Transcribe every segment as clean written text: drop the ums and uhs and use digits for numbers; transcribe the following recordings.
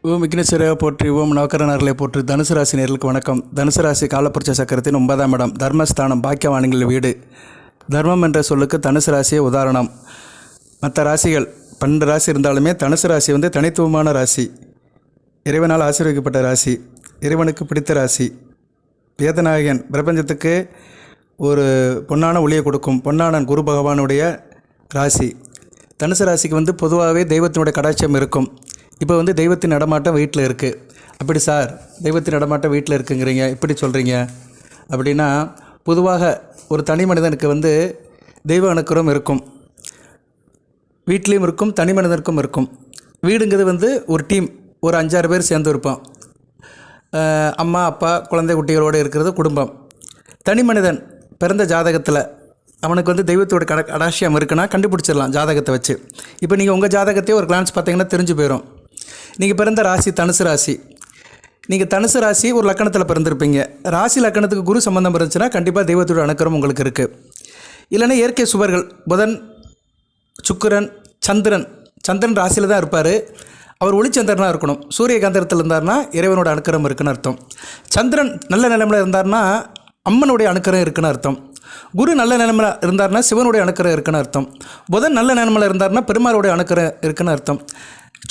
ஓம் விக்னேஸ்வரரை போற்றி, ஓம் நவக்கரனர்களை போற்றி. தனுசு ராசி நேர்களுக்கு வணக்கம். தனுசு ராசி காலப்புருஷ சக்கரத்தின் 9ஆம் இடம், தர்மஸ்தானம், பாக்கியவான்கள் வீடு. தர்மம் என்ற சொல்லுக்கு தனுசு ராசியே உதாரணம். மற்ற ராசிகள் 12 ராசி இருந்தாலுமே தனுசு ராசி தனித்துவமான ராசி, இறைவனால் ஆசீர்வதிக்கப்பட்ட ராசி, இறைவனுக்கு பிடித்த ராசி. வேதநாயகன் பிரபஞ்சத்துக்கு ஒரு பொன்னான ஒளியை கொடுக்கும் பொன்னானன் குரு பகவானுடைய ராசி. தனுசு ராசிக்கு பொதுவாகவே தெய்வத்தினுடைய கடாட்சியம் இருக்கும். இப்போ தெய்வத்தின் நடமாட்டம் வீட்டில் இருக்குது. அப்படி சார், தெய்வத்தின் நடமாட்டம் வீட்டில் இருக்குங்கிறீங்க, இப்படி சொல்கிறீங்க அப்படின்னா, பொதுவாக ஒரு தனி மனிதனுக்கு தெய்வ அனுக்கிரகம் இருக்கும், வீட்லேயும் இருக்கும், தனி மனிதனுக்கும் இருக்கும். வீடுங்கிறது ஒரு டீம், ஒரு 5-6 பேர் சேர்ந்து இருப்போம். அம்மா அப்பா குழந்தை குட்டிகளோடு இருக்கிறது குடும்பம். தனி மனிதன் பிறந்த ஜாதகத்தில் அவனுக்கு தெய்வத்தோட கடாட்சியம் இருக்குன்னா கண்டுபிடிச்சிடலாம் ஜாதகத்தை வச்சு. இப்போ நீங்கள் உங்கள் ஜாதகத்தையே ஒரு கிளான்ஸ் பார்த்தீங்கன்னா தெரிஞ்சு போயிடும். நீங்கள் பிறந்த ராசி தனுசு ராசி. நீங்கள் தனுசு ராசி ஒரு லக்கணத்தில் பிறந்திருப்பீங்க. ராசி லக்கணத்துக்கு குரு சம்பந்தம் இருந்துச்சுன்னா கண்டிப்பாக தெய்வத்தோட அனுக்கிரகம் உங்களுக்கு இருக்குது. இல்லைன்னா இயற்கை சுவர்கள் புதன், சுக்கிரன், சந்திரன் ராசியில் தான் இருப்பார். அவர் ஒளிச்சந்திரனாக இருக்கணும். சூரிய காந்தரத்தில் இருந்தார்னா இறைவனோட அனுக்கிரகம் இருக்குன்னு அர்த்தம். சந்திரன் நல்ல நிலைமையில் இருந்தார்னா அம்மனுடைய அனுக்கிரகம் இருக்குன்னு அர்த்தம். குரு நல்ல நிலைமையில் இருந்தார்னா சிவனுடைய அனுக்கிரகம் இருக்குன்னு அர்த்தம். புதன் நல்ல நிலைமையில் இருந்தார்னா பெருமாளுடைய அனுக்கிரகம் இருக்குன்னு அர்த்தம்.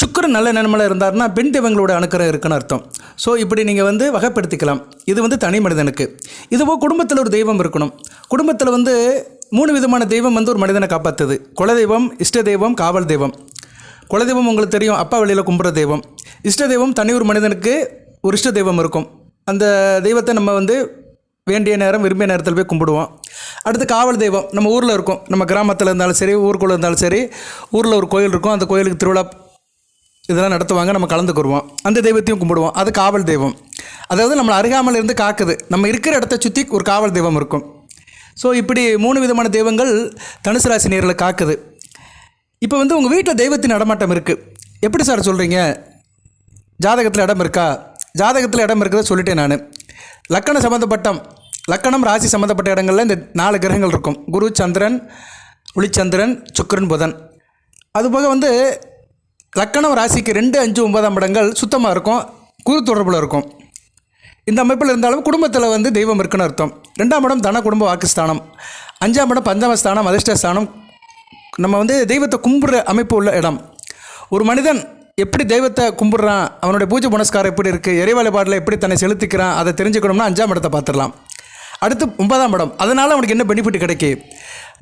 சுக்கிரன் நல்ல நிலைமையில் இருந்தார்னா பெண் தெய்வங்களோட அனுக்கிரகம் இருக்குன்னு அர்த்தம். ஸோ இப்படி நீங்கள் வகைப்படுத்திக்கலாம். இது தனி மனிதனுக்கு. இதுபோல் குடும்பத்தில் ஒரு தெய்வம் இருக்கணும். குடும்பத்தில் 3 விதமான தெய்வம் ஒரு மனிதனை காப்பாற்றுது. குலதெய்வம், இஷ்ட தெய்வம், காவல் தெய்வம். குலதெய்வம் உங்களுக்கு தெரியும், அப்பா வழியில் கும்பிட்ற தெய்வம். இஷ்ட தெய்வம் தனி ஒரு மனிதனுக்கு ஒரு இஷ்ட தெய்வம் இருக்கும். அந்த தெய்வத்தை நம்ம வேண்டிய நேரம் விரும்பிய நேரத்தில் போய் கும்பிடுவோம். அடுத்து காவல் தெய்வம் நம்ம ஊரில் இருக்கும். நம்ம கிராமத்தில் இருந்தாலும் சரி, ஊருக்குள்ளே இருந்தாலும் சரி, ஊரில் ஒரு கோயில் இருக்கும். அந்த கோயிலுக்கு திருவிழா இதெல்லாம் நடத்துவாங்க, நம்ம கலந்துக்குருவோம். அந்த தெய்வத்தையும் கும்பிடுவோம். அது காவல் தெய்வம். அதாவது நம்மளை அருகாமல் இருந்து காக்குது. நம்ம இருக்கிற இடத்த சுற்றி ஒரு காவல் தெய்வம் இருக்கும். ஸோ இப்படி 3 விதமான தெய்வங்கள் தனுசு ராசி நேர்களை காக்குது. இப்போ உங்கள் வீட்டில் தெய்வத்தின் நடமாட்டம் இருக்குது. எப்படி சார் சொல்கிறீங்க? ஜாதகத்தில் இடம் இருக்கா? ஜாதகத்தில் இடம் இருக்கிறத சொல்லிட்டேன் நான். லக்கணம் சம்மந்தப்பட்ட லக்கணம் ராசி சம்மந்தப்பட்ட இடங்களில் இந்த 4 கிரகங்கள் இருக்கும். குரு, சந்திரன், ஒளிச்சந்திரன், சுக்கிரன், புதன். அதுபோக லக்கணம் ராசிக்கு 2, 5, 9ஆம் இடங்கள் சுத்தமாக இருக்கும், குரு தொடர்பில் இருக்கும். இந்த அமைப்பில் இருந்தாலும் குடும்பத்தில் தெய்வம் இருக்குன்னு அர்த்தம். 2ஆம் இடம் தன குடும்ப வாக்குஸ்தானம். 5ஆம் இடம் பஞ்சமஸ்தானம், அதிர்ஷ்டஸ்தானம். நம்ம தெய்வத்தை கும்பிட்ற அமைப்பு உள்ள இடம். ஒரு மனிதன் எப்படி தெய்வத்தை கும்பிட்றான், அவனுடைய பூஜை புனஸ்காரம் எப்படி இருக்குது, இறை வழிபாட்டில் எப்படி தன்னை செலுத்திக்கிறான், அதை தெரிஞ்சுக்கணும்னா 5ஆம் இடத்தை பார்த்துடலாம். அடுத்து 9ஆம் இடம். அதனால் அவனுக்கு என்ன பெனிஃபிட் கிடைக்கு,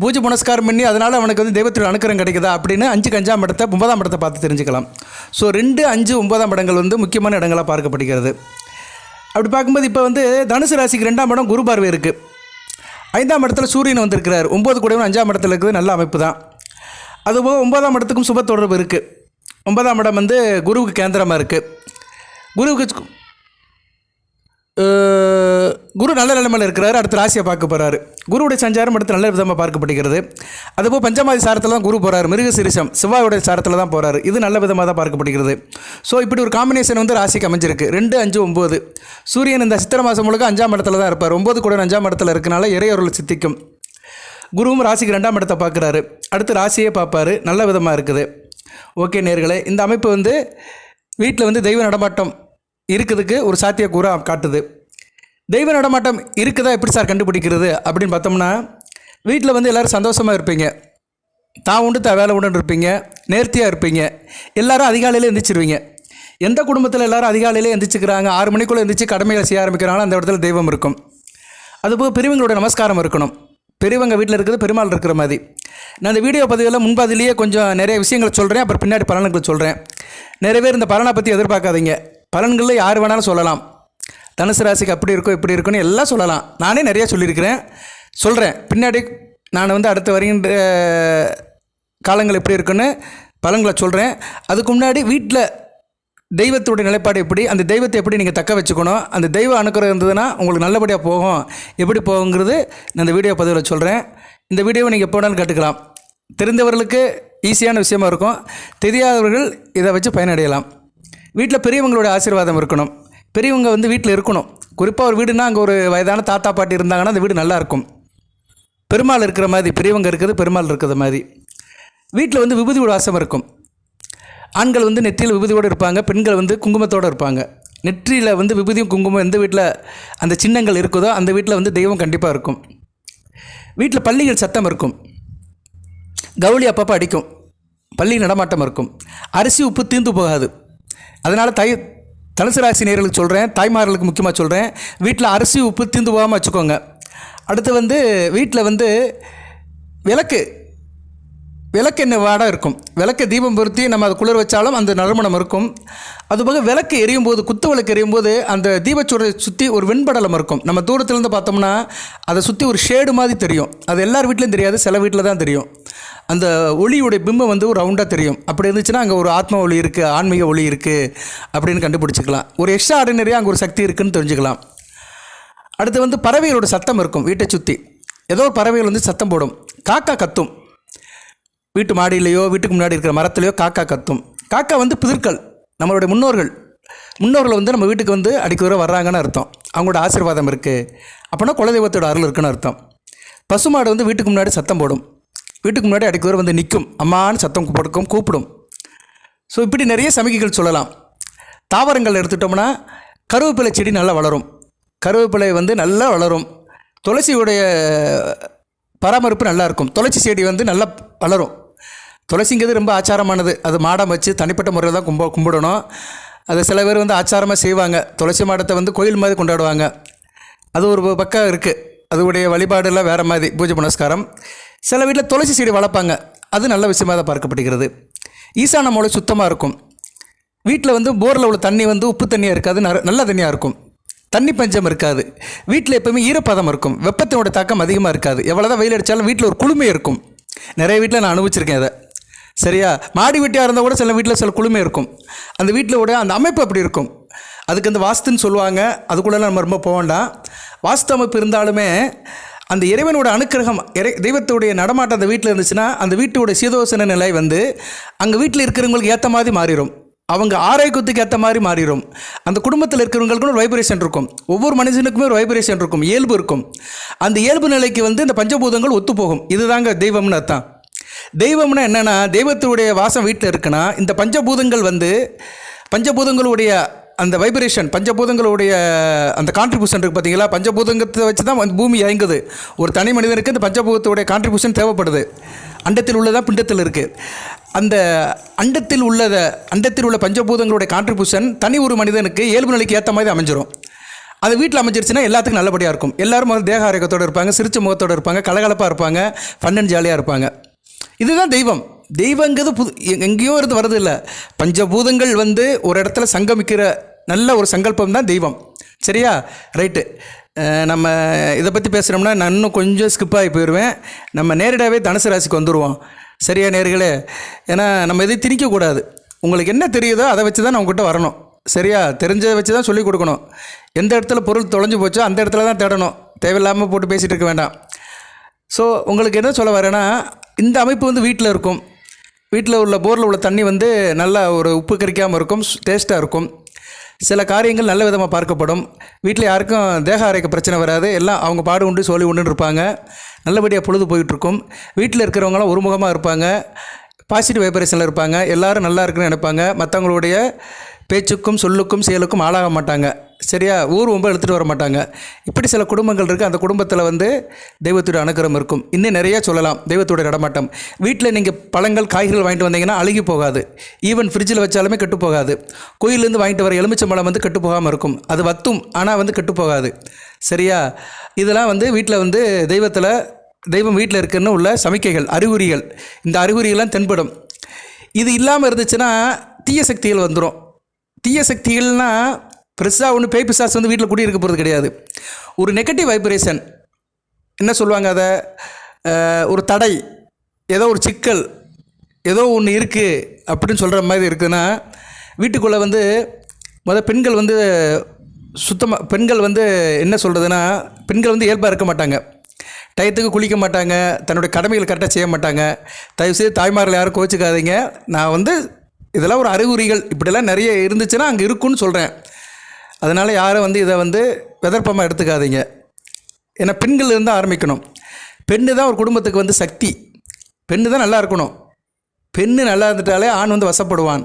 பூஜை புனஸ்காரம் பண்ணி அதனால் அவனுக்கு தெய்வத்தோட அனுக்கிரகம் கிடைக்குதா அப்படின்னு 5க்கு 5ஆம் இடத்தை 9ஆம் இடத்தை பார்த்து தெரிஞ்சுக்கலாம். ஸோ 2, 5, 9ஆம் இடங்கள் முக்கியமான இடங்களாக பார்க்கப்படுகிறது. அப்படி பார்க்கும்போது இப்போ தனுசு ராசிக்கு 2ஆம் இடம் குரு பார்வை இருக்குது. 5ஆம் இடத்துல சூரியன் வந்திருக்கிறார். 9 கூடவும் 5ஆம் இடத்துல இருக்குது. நல்ல அமைப்பு தான். அதுபோக 9ஆம் இடத்துக்கும் சுப தொடர்பு இருக்குது. 9ஆம் இடம் குருவுக்கு கேந்திரமாக இருக்குது. குரு நல்ல நிலைமையில் இருக்கிறாரு. அடுத்த ராசியை பார்க்க போகிறாரு. குருவுடைய சஞ்சாரம் அடுத்து நல்ல விதமாக பார்க்கப்படுகிறது. அதுபோல் பஞ்சமாதி சாரத்தில் தான் குரு போகிறார். மிருகசிரிஷம் செவ்வாயுடைய சாரத்தில் தான் போகிறார். இது நல்ல விதமாக தான் பார்க்கப்படுகிறது. ஸோ இப்படி ஒரு காம்பினேஷன் ராசிக்கு அமைஞ்சிருக்கு. 2, 5, 9. சூரியன் இந்த சித்திரை மாதம் முழுக்க 5ஆம் இடத்துல தான் இருப்பார். 9 கூட 5ஆம் இடத்துல இருக்கனால இறையொருள் சித்திக்கும். குருவும் ராசிக்கு 2ஆம் இடத்தை பார்க்குறாரு. அடுத்து ராசியே பார்ப்பார். நல்ல விதமாக இருக்குது. ஓகே நேர்களே, இந்த அமைப்பு வீட்டில் தெய்வ நடமாட்டம் இருக்கிறதுக்கு ஒரு சாத்தியக்கூறாக காட்டுது. தெய்வ நடமாட்டம் இருக்குதா எப்படி சார் கண்டுபிடிக்கிறது அப்படின்னு பார்த்தோம்னா, வீட்டில் எல்லோரும் சந்தோஷமாக இருப்பீங்க, தான் உண்டு தான் வேலை உண்டுன்னு இருப்பீங்க, நேர்த்தியாக இருப்பீங்க, எல்லோரும் அதிகாலையில் எந்திரிச்சிருவீங்க. எந்த குடும்பத்தில் எல்லோரும் அதிகாலையிலே எந்திரிச்சிக்கிறாங்க, 6 மணிக்குள்ளே எந்திரிச்சு கடமைகளை செய்ய ஆரம்பிக்கிறாங்களோ அந்த இடத்துல தெய்வம் இருக்கும். அதுபோக பெரியவங்களோட நமஸ்காரம் இருக்கணும். பெரியவங்க வீட்டில் இருக்கிறது பெருமாள் இருக்கிற மாதிரி. நான் இந்த வீடியோ பதிவில் முன்பதிலேயே கொஞ்சம் நிறைய விஷயங்களை சொல்கிறேன், அப்புறம் பின்னாடி பலன்களை சொல்கிறேன். நிறைய பேர் இந்த பலனை பற்றி எதிர்பார்க்காதீங்க. பலன்களில் யார் வேணாலும் சொல்லலாம். தனுசு ராசிக்கு அப்படி இருக்கும் இப்படி இருக்குன்னு எல்லாம் சொல்லலாம். நானே நிறையா சொல்கிறேன். பின்னாடி நான் அடுத்து வருகின்ற காலங்கள் எப்படி இருக்குன்னு பலன்களை சொல்கிறேன். அதுக்கு முன்னாடி வீட்டில் தெய்வத்துடைய நிலைப்பாடு எப்படி, அந்த தெய்வத்தை எப்படி நீங்கள் தக்க வச்சுக்கணும், அந்த தெய்வ அனுக்கிரகம் இருந்ததுன்னா உங்களுக்கு நல்லபடியாக போகும், எப்படி போகுங்கிறது நான் இந்த வீடியோ பதிவில் சொல்கிறேன். இந்த வீடியோவை நீங்கள் எப்போ வேணாலும் கேட்டுக்கலாம். தெரிந்தவர்களுக்கு ஈஸியான விஷயமா இருக்கும், தெரியாதவர்கள் இதை வச்சு பயனடையலாம். வீட்டில் பெரியவங்களோட ஆசீர்வாதம் இருக்கணும். பெரியவங்க வீட்டில் இருக்கணும். குறிப்பாக ஒரு வீடுனா அங்கே ஒரு வயதான தாத்தா பாட்டி இருந்தாங்கன்னா அந்த வீடு நல்லாயிருக்கும். பெருமாள் இருக்கிற மாதிரி பெரியவங்க இருக்குது, பெருமாள் இருக்கிற மாதிரி. வீட்டில் விபூதி வாசம் இருக்கும். ஆண்கள் வந்து நெற்றியில் விபூதியோடு இருப்பாங்க, பெண்கள் வந்து குங்குமத்தோடு இருப்பாங்க. நெற்றியில் வந்து விபூதியும் குங்குமம் எந்த வீட்டில் அந்த சின்னங்கள் இருக்குதோ அந்த வீட்டில் வந்து தெய்வம் கண்டிப்பாக இருக்கும். வீட்டில் பள்ளிகள் சத்தம் இருக்கும், கவுளி அப்பப்போ அடிக்கும், பள்ளி நடமாட்டம் இருக்கும், அரிசி உப்பு தீர்ந்து போகாது. அதனால் தனுசு ராசி நேயர்களுக்கு சொல்கிறேன், தாய்மார்களுக்கு முக்கியமாக சொல்கிறேன், வீட்டில் அரிசி உப்பு தீர்ந்து போகாமல் வச்சுக்கோங்க. அடுத்து வந்து வீட்டில் வந்து விளக்கு என்ன வாடை இருக்கும், விளக்கு தீபம் பொருத்தி நம்ம அதை குளிர் வச்சாலும் அந்த நறுமணம் இருக்கும். அதுபோக விளக்கு எரியும் போது, குத்து விளக்கு எரியும் போது அந்த தீபச்சூரை சுற்றி ஒரு வெண்படலம் இருக்கும். நம்ம தூரத்துலேருந்து பார்த்தோம்னா அதை சுற்றி ஒரு ஷேடு மாதிரி தெரியும். அது எல்லார் வீட்லேயும் தெரியாது, சில வீட்டில் தான் தெரியும். அந்த ஒளியுடைய பிம்பம் வந்து ஒரு ரவுண்டாக தெரியும். அப்படி இருந்துச்சுன்னா அங்கே ஒரு ஆத்ம ஒளி இருக்குது, ஆன்மீக ஒளி இருக்குது அப்படின்னு கண்டுபிடிச்சிக்கலாம். ஒரு எக்ஸ்ட்ரா ஆர்டினரியாக அங்கே ஒரு சக்தி இருக்குதுன்னு தெரிஞ்சுக்கலாம். அடுத்து வந்து பறவைகளோட சத்தம் இருக்கும். வீட்டை சுற்றி ஏதோ ஒரு பறவைகள் வந்து சத்தம் போடும், காக்கா கத்தும். வீட்டு மாடியிலையோ வீட்டுக்கு முன்னாடி இருக்கிற மரத்துலையோ காக்கா கத்தும். காக்கா வந்து பிதர்கள், நம்மளுடைய முன்னோர்கள் வந்து நம்ம வீட்டுக்கு வந்து அடிக்கடி வர்றாங்கன்னு அர்த்தம். அவங்களோட ஆசீர்வாதம் இருக்குது அப்படின்னா குலதெய்வத்தோட அருள் இருக்குன்னு அர்த்தம். பசுமாடு வந்து வீட்டுக்கு முன்னாடி சத்தம் போடும், வீட்டுக்கு முன்னாடி அடிக்கடி வந்து நிற்கும், அம்மான்னு சத்தம் கூப்பிடும். ஸோ இப்படி நிறைய சமிக்கைகள் சொல்லலாம். தாவரங்கள் எடுத்துட்டோம்னா கருவேப்பிலை செடி நல்லா வளரும், கருவேப்பிலை வந்து நல்லா வளரும். துளசியுடைய பராமரிப்பு நல்லாயிருக்கும், துளசி செடி வந்து நல்லா வளரும். துளசிங்கிறது ரொம்ப ஆச்சாரமானது, அது மாடம் வச்சு தனிப்பட்ட முறையில் தான் கும்பிடணும். அது சில பேர் வந்து ஆச்சாரமாக செய்வாங்க, துளசி மாடத்தை வந்து கோயில் மாதிரி கொண்டாடுவாங்க. அது ஒரு பக்கம் இருக்குது, அதுடைய வழிபாடெல்லாம் வேறு மாதிரி பூஜை புனஸ்காரம். சில வீட்டில் துளசி செடி வளர்ப்பாங்க, அது நல்ல விஷயமாக தான் பார்க்கப்படுகிறது. ஈசான மூலை சுத்தமாக இருக்கும். வீட்டில் வந்து போரில் உள்ள தண்ணி வந்து உப்பு தண்ணியாக இருக்காது, நல்ல தண்ணியாக இருக்கும். தண்ணி பஞ்சம் இருக்காது. வீட்டில் எப்போவுமே ஈரப்பதம் இருக்கும், வெப்பத்தினோட தாக்கம் அதிகமாக இருக்காது. எவ்வளோ தான் வெயில் அடித்தாலும் வீட்டில் ஒரு குளுமை இருக்கும். நிறைய வீட்டில் நான் அனுபவிச்சிருக்கேன் அதை. சரியா, மாடி வீட்டியாக இருந்தால் கூட சில வீட்டில் சில குளுமை இருக்கும். அந்த வீட்டில் அந்த அமைப்பு அப்படி இருக்கும். அதுக்கு அந்த வாஸ்துன்னு சொல்லுவாங்க, அதுக்குள்ளெல்லாம் நம்ம ரொம்ப போக வேண்டாம். வாஸ்து அமைப்பு இருந்தாலுமே அந்த இறைவனோட அனுக்கிரகம், தெய்வத்துடைய நடமாட்டம் அந்த வீட்டில் இருந்துச்சுன்னா அந்த வீட்டோட சீதோசன நிலை வந்து அங்கே வீட்டில் இருக்கிறவங்களுக்கு ஏற்ற மாதிரி மாறிடும். அவங்க ஆரோக்கியத்துக்கு ஏற்ற மாதிரி மாறிடும். அந்த குடும்பத்தில் இருக்கிறவங்களுக்கு ஒரு வைப்ரேஷன் இருக்கும். ஒவ்வொரு மனுஷனுக்குமே ஒரு வைப்ரேஷன் இருக்கும், இயல்பு இருக்கும். அந்த இயல்பு நிலைக்கு வந்து இந்த பஞ்சபூதங்கள் ஒத்துப்போகும். இதுதாங்க தெய்வம்னு அர்த்தம். தெய்வம்னா என்னென்னா, தெய்வத்துடைய வாசம் வீட்டில் இருக்குன்னா இந்த பஞ்சபூதங்களுடைய அந்த வைப்ரேஷன், பஞ்சபூதங்களுடைய அந்த கான்ட்ரிபியூஷன் இருக்குது பார்த்தீங்களா. பஞ்சபூதங்கத்தை வச்சு தான் பூமி இயங்குது. ஒரு தனி மனிதனுக்கு இந்த பஞ்சபூதத்துடைய கான்ட்ரிபியூஷன் தேவைப்படுது. அண்டத்தில் உள்ளதாக பிண்டத்தில் இருக்குது. அந்த அண்டத்தில் உள்ள பஞ்சபூதங்களுடைய கான்ட்ரிபியூஷன் தனி ஒரு மனிதனுக்கு இயல்பு நிலைக்கு ஏற்ற மாதிரி அமைஞ்சிடும். அது வீட்டில் அமைஞ்சிருச்சுன்னா எல்லாத்துக்கும் நல்லபடியாக இருக்கும். எல்லோரும் தேக ஆரோக்கியத்தோடு இருப்பாங்க, சிரிச்ச முகத்தோடு இருப்பாங்க, கலகலப்பாக இருப்பாங்க, ஃபன் ஜாலியாக இருப்பாங்க. இதுதான் தெய்வம். தெய்வங்கிறது எங்கேயோ இருந்து வரது இல்லை. பஞ்சபூதங்கள் வந்து ஒரு இடத்துல சங்கமிக்கிற நல்ல ஒரு சங்கல்பம் தான் தெய்வம். சரியா, ரைட்டு. நம்ம இதை பற்றி பேசுகிறோம்னா நான் இன்னும் கொஞ்சம் ஸ்கிப்பாகி போயிடுவேன். நம்ம நேரடியாகவே தனுசு ராசிக்கு வந்துடுவோம். சரியா நேர்களே, ஏன்னா நம்ம எதையும் திணிக்கக்கூடாது. உங்களுக்கு என்ன தெரியுதோ அதை வச்சு தான் நான் உங்கள்கிட்ட வரணும். சரியா, தெரிஞ்சதை வச்சு தான் சொல்லிக் கொடுக்கணும். எந்த இடத்துல பொருள் தொலைஞ்சு போச்சோ அந்த இடத்துல தான் தேடணும், தேவையில்லாமல் போட்டு பேசிகிட்டு இருக்க வேண்டாம். ஸோ உங்களுக்கு என்ன சொல்ல வரேன்னா, இந்த அமைப்பு வந்து வீட்டில் இருக்கும். வீட்டில் உள்ள போரில் உள்ள தண்ணி வந்து நல்லா ஒரு உப்பு கரிக்காமல் இருக்கும், டேஸ்ட்டாக இருக்கும். சில காரியங்கள் நல்ல விதமாக பார்க்கப்படும். வீட்டில் யாருக்கும் தேக ஆரோக்கிய பிரச்சனை வராது. எல்லாம் அவங்க பாடு உண்டு சோழி உண்டுன்னு இருப்பாங்க. நல்லபடியாக பொழுது போயிட்டுருக்கும். வீட்டில் இருக்கிறவங்களாம் ஒருமுகமாக இருப்பாங்க, பாசிட்டிவ் வைப்ரேஷனில் இருப்பாங்க. எல்லோரும் நல்லா இருக்குன்னு நினைப்பாங்க. மற்றவங்களுடைய பேச்சுக்கும் சொல்லுக்கும் செயலுக்கும் ஆளாக மாட்டாங்க. சரியா, ஊர் ரொம்ப எடுத்துகிட்டு வர மாட்டாங்க. இப்படி சில குடும்பங்கள் இருக்குது. அந்த குடும்பத்தில் வந்து தெய்வத்துடைய அனுகிரகம் இருக்கும். இன்னும் நிறையா சொல்லலாம். தெய்வத்துடைய நடமாட்டம் வீட்டில் நீங்கள் பழங்கள் காய்கறிகள் வாங்கிட்டு வந்தீங்கன்னா அழுகி போகாது. ஈவன் ஃப்ரிட்ஜில் வச்சாலுமே கெட்டு போகாது. கோயிலேருந்து வாங்கிட்டு வர எலுமிச்சம்பழம் வந்து கெட்டு போகாமல் இருக்கும். அது வத்தும், ஆனால் வந்து கெட்டு போகாது. சரியா, இதெல்லாம் வந்து வீட்டில் வந்து தெய்வம் வீட்டில் இருக்குன்னு உள்ள சமிக்கைகள், அறிகுறிகள். இந்த அறிகுறிகள்லாம் தென்படும். இது இல்லாமல் இருந்துச்சுன்னா தீய சக்திகள் வந்துடும். தீய சக்திகள்னால் பெருசாக ஒன்று பேய் பிசாசு வந்து வீட்டில் குடியிருக்க போகிறது கிடையாது. ஒரு நெகட்டிவ் வைப்ரேஷன் என்ன சொல்லுவாங்க, அதை ஒரு தடை, ஏதோ ஒரு சிக்கல், ஏதோ ஒன்று இருக்குது அப்படின்னு சொல்கிற மாதிரி இருக்குதுன்னா வீட்டுக்குள்ளே வந்து பெண்கள் வந்து பெண்கள் வந்து என்ன சொல்கிறதுனா, பெண்கள் வந்து இயல்பாக இருக்க மாட்டாங்க. டயத்துக்கு குளிக்க மாட்டாங்க, தன்னுடைய கடமைகள் கரெக்டாக செய்ய மாட்டாங்க. தயவுசெய்து தாய்மார்கள் யாரும் கோச்சிக்காதீங்க. நான் வந்து இதெல்லாம் ஒரு அறிகுறிகள் இப்படிலாம் நிறைய இருந்துச்சுன்னா அங்கே இருக்குன்னு சொல்கிறேன். அதனால் யாரும் வந்து இதை வந்து விதர்ப்பமாக எடுத்துக்காதீங்க. ஏன்னா பெண்கள் இருந்தால் ஆரம்பிக்கணும். பெண்ணு தான் ஒரு குடும்பத்துக்கு வந்து சக்தி. பெண்ணு தான் நல்லா இருக்கணும். பெண்ணு நல்லா இருந்துட்டாலே ஆண் வந்து வசப்படுவான்.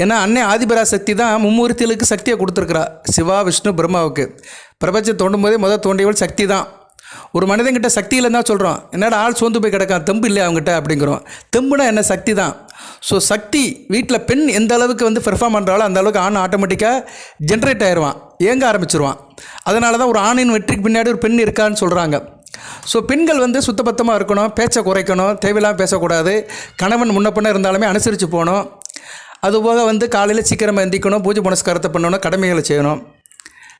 ஏன்னா அன்னை ஆதிபராசக்தி தான் மும்மூர்த்திகளுக்கு சக்தியை கொடுத்துருக்குறா. சிவா, விஷ்ணு, பிரம்மாவுக்கு. பிரபஞ்சம் தோண்டும் போதே தோண்டியவள் சக்தி தான். ஒரு மனிதன்கிட்ட சக்தி இல்லைன்னு தான் சொல்கிறோம். என்னடா ஆள் சோர்ந்து போய் கிடக்கான், தெம்பு இல்லை அவங்ககிட்ட அப்படிங்கிறோம். தெம்புனா என்ன? சக்தி தான். ஸோ சக்தி வீட்டில் பெண் எந்த அளவுக்கு பெர்ஃபார்ம் பண்ணுறாலும் அந்த அளவுக்கு ஆண் ஆட்டோமேட்டிக்காக ஜென்ரேட் ஆயிடுவான், இயங்க ஆரம்பிச்சிருவான். அதனால தான் ஒரு ஆணின் வெற்றிக்கு பின்னாடி ஒரு பெண் இருக்கான்னு சொல்கிறாங்க. ஸோ பெண்கள் சுத்தபத்தமாக இருக்கணும், பேச்சை குறைக்கணும், தேவையில்லாமல் பேசக்கூடாது, கணவன் முன்ன பின்ன இருந்தாலுமே அனுசரித்து போகணும். அதுபோக காலையில் சீக்கிரமாக எந்திக்கணும், பூஜை புனஸ்காரத்தை பண்ணணும், கடமைகளை செய்யணும்,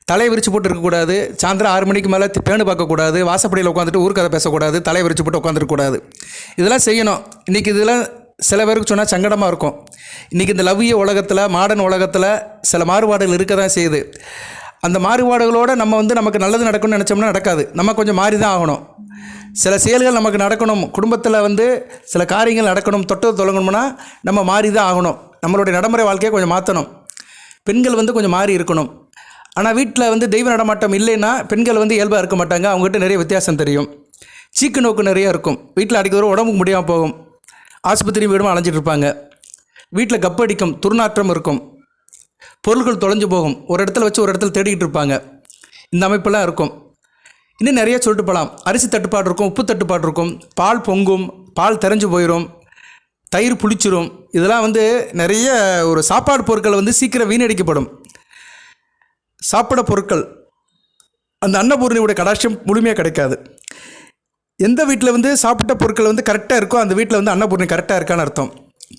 தலையை விரிச்சு போட்டு இருக்கக்கூடாது, சாயந்தரம் 6 மணிக்கு மேலே பேணு பார்க்கக்கூடாது, வாசப்படியில் உட்காந்துட்டு ஊர் கதை பேசக்கூடாது, தலையை விரிச்சு போட்டு உட்காந்துருக்கக்கூடாது. இதெல்லாம் செய்யணும். இன்றைக்கி இதெல்லாம் சில பேருக்கு சொன்னால் சங்கடமாக இருக்கும். இன்றைக்கி இந்த லவ்விய உலகத்தில், மாடர்ன் உலகத்தில் சில மாறுபாடுகள் இருக்க தான் செய்யுது. அந்த மாறுபாடுகளோடு நம்ம நமக்கு நல்லது நடக்கணும்னு நினச்சோம்னா நடக்காது. நம்ம கொஞ்சம் மாறி தான் ஆகணும். சில செயல்கள் நமக்கு நடக்கணும், குடும்பத்தில் சில காரியங்கள் நடக்கணும், தொட்டு தொடங்கணும்னா நம்ம மாறி தான் ஆகணும். நம்மளுடைய நடைமுறை வாழ்க்கையை கொஞ்சம் மாற்றணும். பெண்கள் கொஞ்சம் மாறி இருக்கணும். ஆனால் வீட்டில் தெய்வ நடமாட்டம் இல்லைன்னா பெண்கள் இயல்பாக இருக்க மாட்டாங்க. அவங்ககிட்ட நிறைய வித்தியாசம் தெரியும். சீக்கு நோக்கு நிறைய இருக்கும். வீட்டில் அடிக்கிற உடம்புக்கு முடியாமல் போகும், ஆஸ்பத்திரி வீடும் அலைஞ்சிட்டு இருப்பாங்க. வீட்டில் கப்படிக்கும், துர்நாற்றம் இருக்கும், பொருட்கள் தொலைஞ்சு போகும், ஒரு இடத்துல வச்சு ஒரு இடத்துல தேடிக்கிட்டு இருப்பாங்க. இந்த அமைப்பெல்லாம் இருக்கும். இன்னும் நிறைய சொல்லிட்டு போகலாம். அரிசி தட்டுப்பாடு இருக்கும், உப்பு தட்டுப்பாடு இருக்கும், பால் பொங்கும், பால் தெரிஞ்சு போயிடும், தயிர் புளிச்சிரும். இதெல்லாம் நிறைய ஒரு சாப்பாடு பொருட்கள் சீக்கிரம் வீணடிக்கப்படும். சாப்பிட பொருட்கள் அந்த அன்னபூர்ணியோட கடாட்சியம் முழுமையாக கிடைக்காது. எந்த வீட்டில் சாப்பிட்ட பொருட்கள் கரெக்டாக இருக்கோ அந்த வீட்டில் அன்னபூர்ணி கரெக்டாக இருக்கான்னு அர்த்தம்.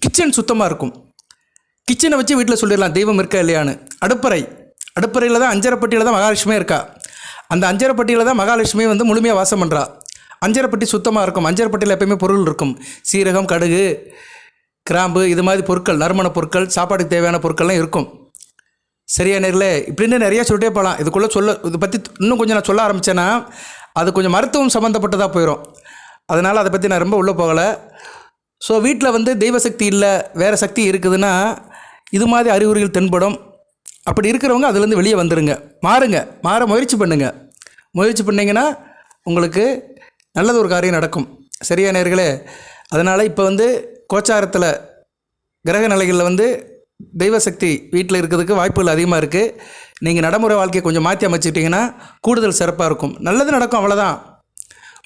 கிச்சன் சுத்தமாக இருக்கும். கிச்சனை வச்சு வீட்டில் சொல்லிடலாம் தெய்வம் இருக்கா இல்லையான்னு. அடுப்பறையில் தான், அஞ்சரைப்பட்டியில் தான் மகாலட்சுமியே இருக்கா. அந்த அஞ்சரைப்பட்டியில் தான் மகாலட்சுமி முழுமையாக வாசம் பண்ணுறா. அஞ்சரைப்பட்டி சுத்தமாக இருக்கும். அஞ்சரைப்பட்டியில் எப்பயுமே பொருள் இருக்கும். சீரகம், கடுகு, கிராம்பு, இது மாதிரி பொருட்கள், நறுமண பொருட்கள், சாப்பாட்டுக்கு தேவையான பொருட்கள்லாம் இருக்கும். சரியா நேர்களே? இப்படின்னு நிறையா சொல்லிட்டே போகலாம். இதை பற்றி இன்னும் கொஞ்சம் நான் சொல்ல ஆரம்பித்தேன்னா அது கொஞ்சம் மருத்துவம் சம்மந்தப்பட்டதாக போயிடும். அதனால் அதை பற்றி நான் ரொம்ப உள்ளே போகலை. ஸோ வீட்டில் தெய்வ சக்தி இல்லை, வேறு சக்தி இருக்குதுன்னா இது மாதிரி அறிகுறிகள் தென்படும். அப்படி இருக்கிறவங்க அதுலேருந்து வெளியே வந்துடுங்க, மாற முயற்சி பண்ணுங்கள். முயற்சி பண்ணிங்கன்னா உங்களுக்கு நல்லது ஒரு காரியம் நடக்கும். சரியா நேர்களே? அதனால் இப்போ கோச்சாரத்தில் கிரக நிலைகளில் தெய்வ சக்தி வீட்டில் இருக்கிறதுக்கு வாய்ப்புகள் அதிகமாக இருக்குது. நீங்கள் நடைமுறை வாழ்க்கையை கொஞ்சம் மாற்றி அமைச்சிட்டிங்கன்னா கூடுதல் சிறப்பாக இருக்கும், நல்லது நடக்கும். அவ்வளோதான்.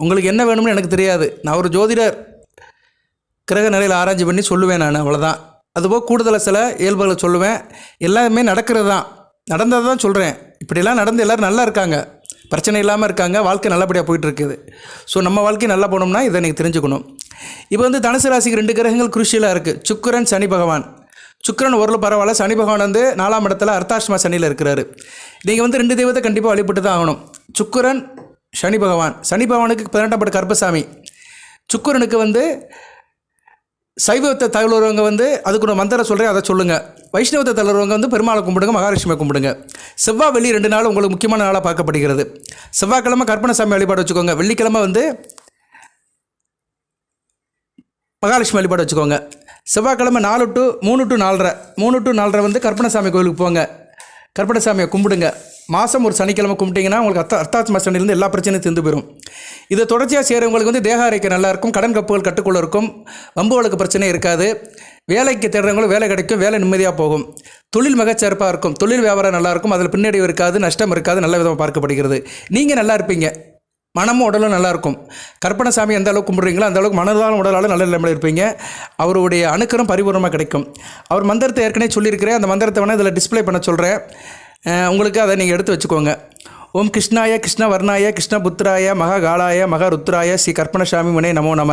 உங்களுக்கு என்ன வேணும்னு எனக்கு தெரியாது. நான் ஒரு ஜோதிடர், கிரக நிலையில் ஆராய்ச்சி பண்ணி சொல்லுவேன் நான், அவ்வளோதான். அதுபோக கூடுதலாக சில இயல்புகளை சொல்லுவேன். எல்லாமே நடக்கிறது தான், நடந்தது தான் சொல்கிறேன். இப்படிலாம் நடந்து எல்லோரும் நல்லா இருக்காங்க, பிரச்சனை இல்லாமல் இருக்காங்க, வாழ்க்கை நல்லபடியாக போயிட்டுருக்குது. ஸோ நம்ம வாழ்க்கை நல்லா போகணும்னா இதை நீங்கள் தெரிஞ்சுக்கணும். இப்போ தனுசு ராசிக்கு 2 கிரகங்கள் குருஷியலாக இருக்குது, சுக்கிரன், சனி பகவான். சுக்கிரன் ஓரளவு பரவாயில்ல. சனி பகவான் 4ஆம் இடத்துல அர்த்தாஷ்டம சனியில் இருக்கிறாரு. நீங்கள் 2 தெய்வத்தை கண்டிப்பாக வழிபட்டு தான் ஆகணும். சுக்கிரன், சனி பகவான். சனி பகவானுக்கு 18ஆம் பட கருப்பசாமி. சுக்கிரனுக்கு சைவத்தை தழுவுறவங்க அதுக்கு ஒரு மந்திரம் சொல்கிறேன், அதை சொல்லுங்கள். வைஷ்ணவத்தை தழுவுறவங்க பெருமாளை கும்பிடுங்க, மகாலட்சுமியை கும்பிடுங்க. செவ்வாய், வெள்ளி 2 நாள் உங்களுக்கு முக்கியமான நாளாக பார்க்கப்படுகிறது. செவ்வாய்க்கிழமை கற்பனசாமி வழிபாடு வச்சுக்கோங்க. வெள்ளிக்கிழமை மகாலட்சுமி வழிபாடு வச்சுக்கோங்க. செவ்வாய்க்கிழமை 3 to 4:30 கற்பனசாமி கோவிலுக்கு போங்க, கற்பனசாமியை கும்பிடுங்க. மாதம் ஒரு சனிக்கிழமை கும்பிட்டிங்கன்னா உங்களுக்கு அர்த்தாத்ம சனிலேருந்து எல்லா பிரச்சனையும் தீர்ந்து போயிடும். இதை தொடர்ச்சியாக செய்கிறவங்களுக்கு தேக ஆரோக்கியம் நல்லாயிருக்கும், கடன் கப்புகள் கட்டுக்குள்ளே இருக்கும், வம்புகளுக்கு பிரச்சனை இருக்காது, வேலைக்கு தேடுறவங்களும் வேலை கிடைக்கும், வேலை நிம்மதியாக போகும், தொழில் மிகச்சிறப்பாக இருக்கும், தொழில் வியாபாரம் நல்லாயிருக்கும், அதில் பின்னடைவு இருக்காது, நஷ்டம் இருக்காது, நல்ல விதமாக பார்க்கப்படுகிறது. நீங்கள் நல்லா இருப்பீங்க, மனமும் உடலும் நல்லாயிருக்கும். கற்பனசாமி எந்த அளவுக்கு கும்பிட்றீங்களோ அந்த அளவுக்கு மனதாலும் உடலாலும் நல்ல நிலைமையில் இருப்பீங்க. அவருடைய அணுக்கரம் பரிபூர்ணமாக கிடைக்கும். அவர் மந்திரத்தை ஏற்கனவே சொல்லியிருக்கிறேன், அந்த மந்திரத்தை வேணால் இதில் டிஸ்பிளே பண்ண சொல்கிறேன், உங்களுக்கு அதை நீங்கள் எடுத்து வச்சுக்கோங்க. ஓம் கிருஷ்ணாய கிருஷ்ண வர்ணாய கிருஷ்ண புத்திராய மகா காலாய மகா ருத்ராய ஸ்ரீ கற்பனசாமி முனே நமோ நம.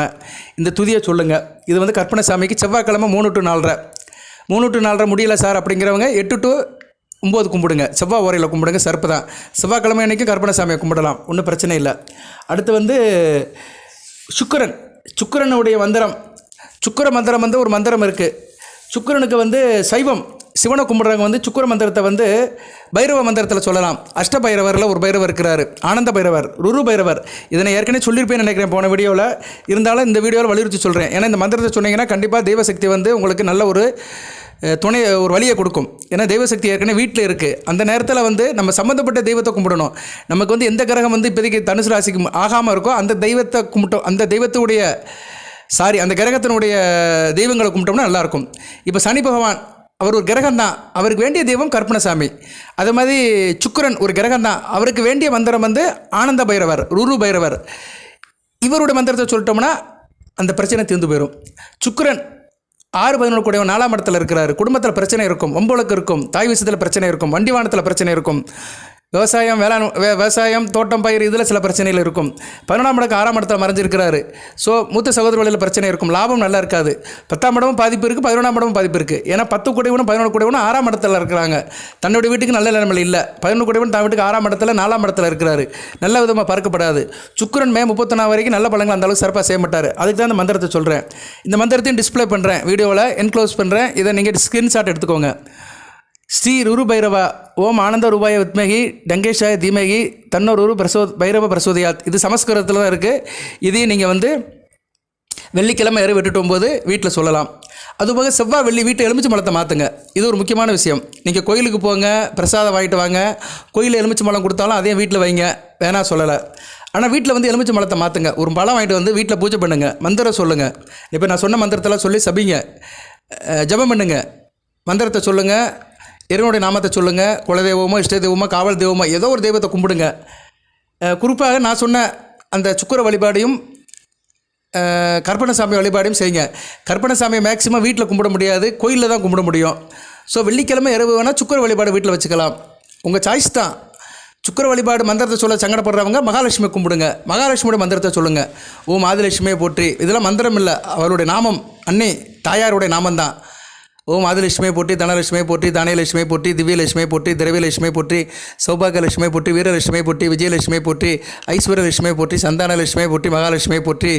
இந்த துதியை சொல்லுங்கள். இது கற்பனசாமிக்கு செவ்வாய்க்கிழமை 3 to 4:30 முடியல சார் அப்படிங்கிறவங்க 8 to 9 கும்பிடுங்க. செவ்வாய் ஓரையில் கும்பிடுங்க, சிறப்பு தான். செவ்வாய்க்கிழமை அன்றைக்கி கற்பனசாமியை கும்பிடலாம், ஒன்றும் பிரச்சனை இல்லை. அடுத்து சுக்கிரனுடைய மந்திரம். சுக்கிர மந்திரம் ஒரு மந்திரம் இருக்குது. சுக்கிரனுக்கு சைவம் சிவனை கும்பிட்றவங்க சுக்கிர மந்திரத்தை பைரவ மந்திரத்தில் சொல்லலாம். அஷ்ட பைரவரில் ஒரு பைரவர் இருக்கிறார், ஆனந்த பைரவர், ருரு பைரவர். இதனை ஏற்கனவே சொல்லியிருப்பேன்னு நினைக்கிறேன் போன வீடியோவில். இருந்தாலும் இந்த வீடியோவில் வலியுறுத்தி சொல்கிறேன். ஏன்னா இந்த மந்திரத்தை சொன்னீங்கன்னா கண்டிப்பாக தெய்வசக்தி உங்களுக்கு நல்ல ஒரு துணை, ஒரு வழியை கொடுக்கும். ஏன்னா தெய்வசக்தி ஏற்கனவே வீட்டில் இருக்குது. அந்த நேரத்தில் நம்ம சம்மந்தப்பட்ட தெய்வத்தை கும்பிடணும். நமக்கு எந்த கிரகம் இப்போதைக்கு தனுசு ராசிக்கு ஆகாமல் இருக்கோ அந்த தெய்வத்தை கும்பிட்டோம், அந்த தெய்வத்துடைய அந்த கிரகத்தினுடைய தெய்வங்களை கும்பிட்டோம்னா நல்லாயிருக்கும். இப்போ சனி பகவான் அவர் ஒரு கிரகம் தான். அவருக்கு வேண்டிய தெய்வம் கற்பனசாமி. அது மாதிரி சுக்கிரன் ஒரு கிரகம் தான். அவருக்கு வேண்டிய மந்திரம் வந்து ஆனந்த பைரவர், ருரு பைரவர். இவருடைய மந்திரத்தை சொல்லிட்டோம்னா அந்த பிரச்சனை தீர்ந்து போயிடும். சுக்கிரன் 6-11 கூடிய 4ஆம் இடத்துல இருக்கிறாரு. குடும்பத்தில் பிரச்சனை இருக்கும், வம்புழக்கு இருக்கும், தாய் விஷயத்தில் பிரச்சனை இருக்கும், வண்டி வாகனத்தில் பிரச்சனை இருக்கும், விவசாயம் விவசாயம் தோட்டம் பயிர் இதில் சில பிரச்சனைகள் இருக்கும். 11ஆம் இடத்துக்கு 6ஆம் இடத்துல மறைஞ்சிருக்கிறாரு. ஸோ மூத்த சகோதர வழியில் பிரச்சனை இருக்கும், லாபம் நல்லா இருக்காது. 10ஆம் இடமும் பாதிப்பு இருக்குது, 11ஆம் இடமும் பாதிப்பு இருக்குது. ஏன்னா 10 கூடியவனும் 11 கூடியவனும் 6ஆம் இடத்துல இருக்கிறாங்க. தன்னுடைய வீட்டுக்கு நல்ல நிலைமையில் இல்லை. 11 கூடியவன் தான் வீட்டுக்கு 6ஆம் இடத்துல 4ஆம் இடத்துல இருக்கிறாரு. நல்ல விதமாக பார்க்கப்படாது. சுக்கிரன் மே 31 வரைக்கும் நல்ல பலங்கள் அந்த அளவுக்கு சிறப்பாக செய்ய மாட்டார். அதுக்கு தான் இந்த மந்திரத்தை சொல்கிறேன். இந்த மந்திரத்தையும் டிஸ்பிளே பண்ணுறேன், வீடியோவில் என்க்ளோஸ் பண்ணுறேன். இதை நீங்கள் ஸ்க்ரீன்ஷாட் எடுத்துக்கோங்க. ஸ்ரீ ருரு பைரவா ஓம் ஆனந்த ரூபாய வித்மகி டங்கேஷாய தீமகி தன்னோ ருரு பைரவ பிரசோதியாத். இது சமஸ்கிருதத்தில் தான் இருக்குது. இதையும் நீங்கள் வந்து வெள்ளிக்கிழமை இறை வெட்டுட்டும் போது வீட்டில் சொல்லலாம். அதுபோக செவ்வாய் வெள்ளி வீட்டை எலுமிச்சை மலத்தை மாற்றுங்க. இது ஒரு முக்கியமான விஷயம். நீங்கள் கோயிலுக்கு போங்க, பிரசாதம் வாங்கிட்டு வாங்க. கோயிலில் எலுமிச்சை மலம் கொடுத்தாலும் அதையும் வீட்டில் வைங்க, வேணா சொல்லலை. ஆனால் வீட்டில் வந்து எலுமிச்சை மலத்தை மாற்றுங்க. ஒரு பழம் வாங்கிட்டு வந்து வீட்டில் பூஜை பண்ணுங்கள், மந்திரம் சொல்லுங்கள். இப்போ நான் சொன்ன மந்திரத்தெல்லாம் சொல்லி சபிங்க, ஜபம் பண்ணுங்க, மந்திரத்தை சொல்லுங்கள், இறைவனுடைய நாமத்தை சொல்லுங்கள். குலதெய்வமோ இஷ்ட தெய்வமோ காவல் தெய்வமோ ஏதோ ஒரு தெய்வத்தை கும்பிடுங்க. குறிப்பாக நான் சொன்ன அந்த சுக்கிர வழிபாடையும் கற்பனசாமி வழிபாடையும் செய்யுங்க. கற்பனசாமியை மேக்ஸிமம் வீட்டில் கும்பிட முடியாது, கோயிலில் தான் கும்பிட முடியும். ஸோ வெள்ளிக்கிழமை இரவு வேணால் சுக்கிர வழிபாடு வீட்டில் வச்சுக்கலாம். உங்கள் சாய்ஸ் தான். சுக்கிர வழிபாடு மந்திரத்தை சொல்ல சங்கடப்படுறவங்க மகாலட்சுமி கும்பிடுங்க. மகாலட்சுமியோட மந்திரத்தை சொல்லுங்கள். ஓம் ஆதிலட்சுமியை போற்றி. இதெல்லாம் மந்திரம் இல்லை, அவருடைய நாமம், அன்னை தாயாருடைய நாமந்தான். ஓம் ஆதிலட்சுமியை போற்றி, தனலட்சுமியை போற்றி, தானியலட்சுமியை போற்றி, திவ்யலட்சுமியை போற்றி, திரவியலட்சுமியை போற்றி, சௌபாகியலட்சுமியை போற்றி, வீரலட்சுமியை போற்றி, விஜயலட்சுமியை போற்றி, ஐஸ்வர்யலட்சுமியை போற்றி, சந்தானலட்சுமியை போற்றி, மகாலட்சுமியை போற்றி,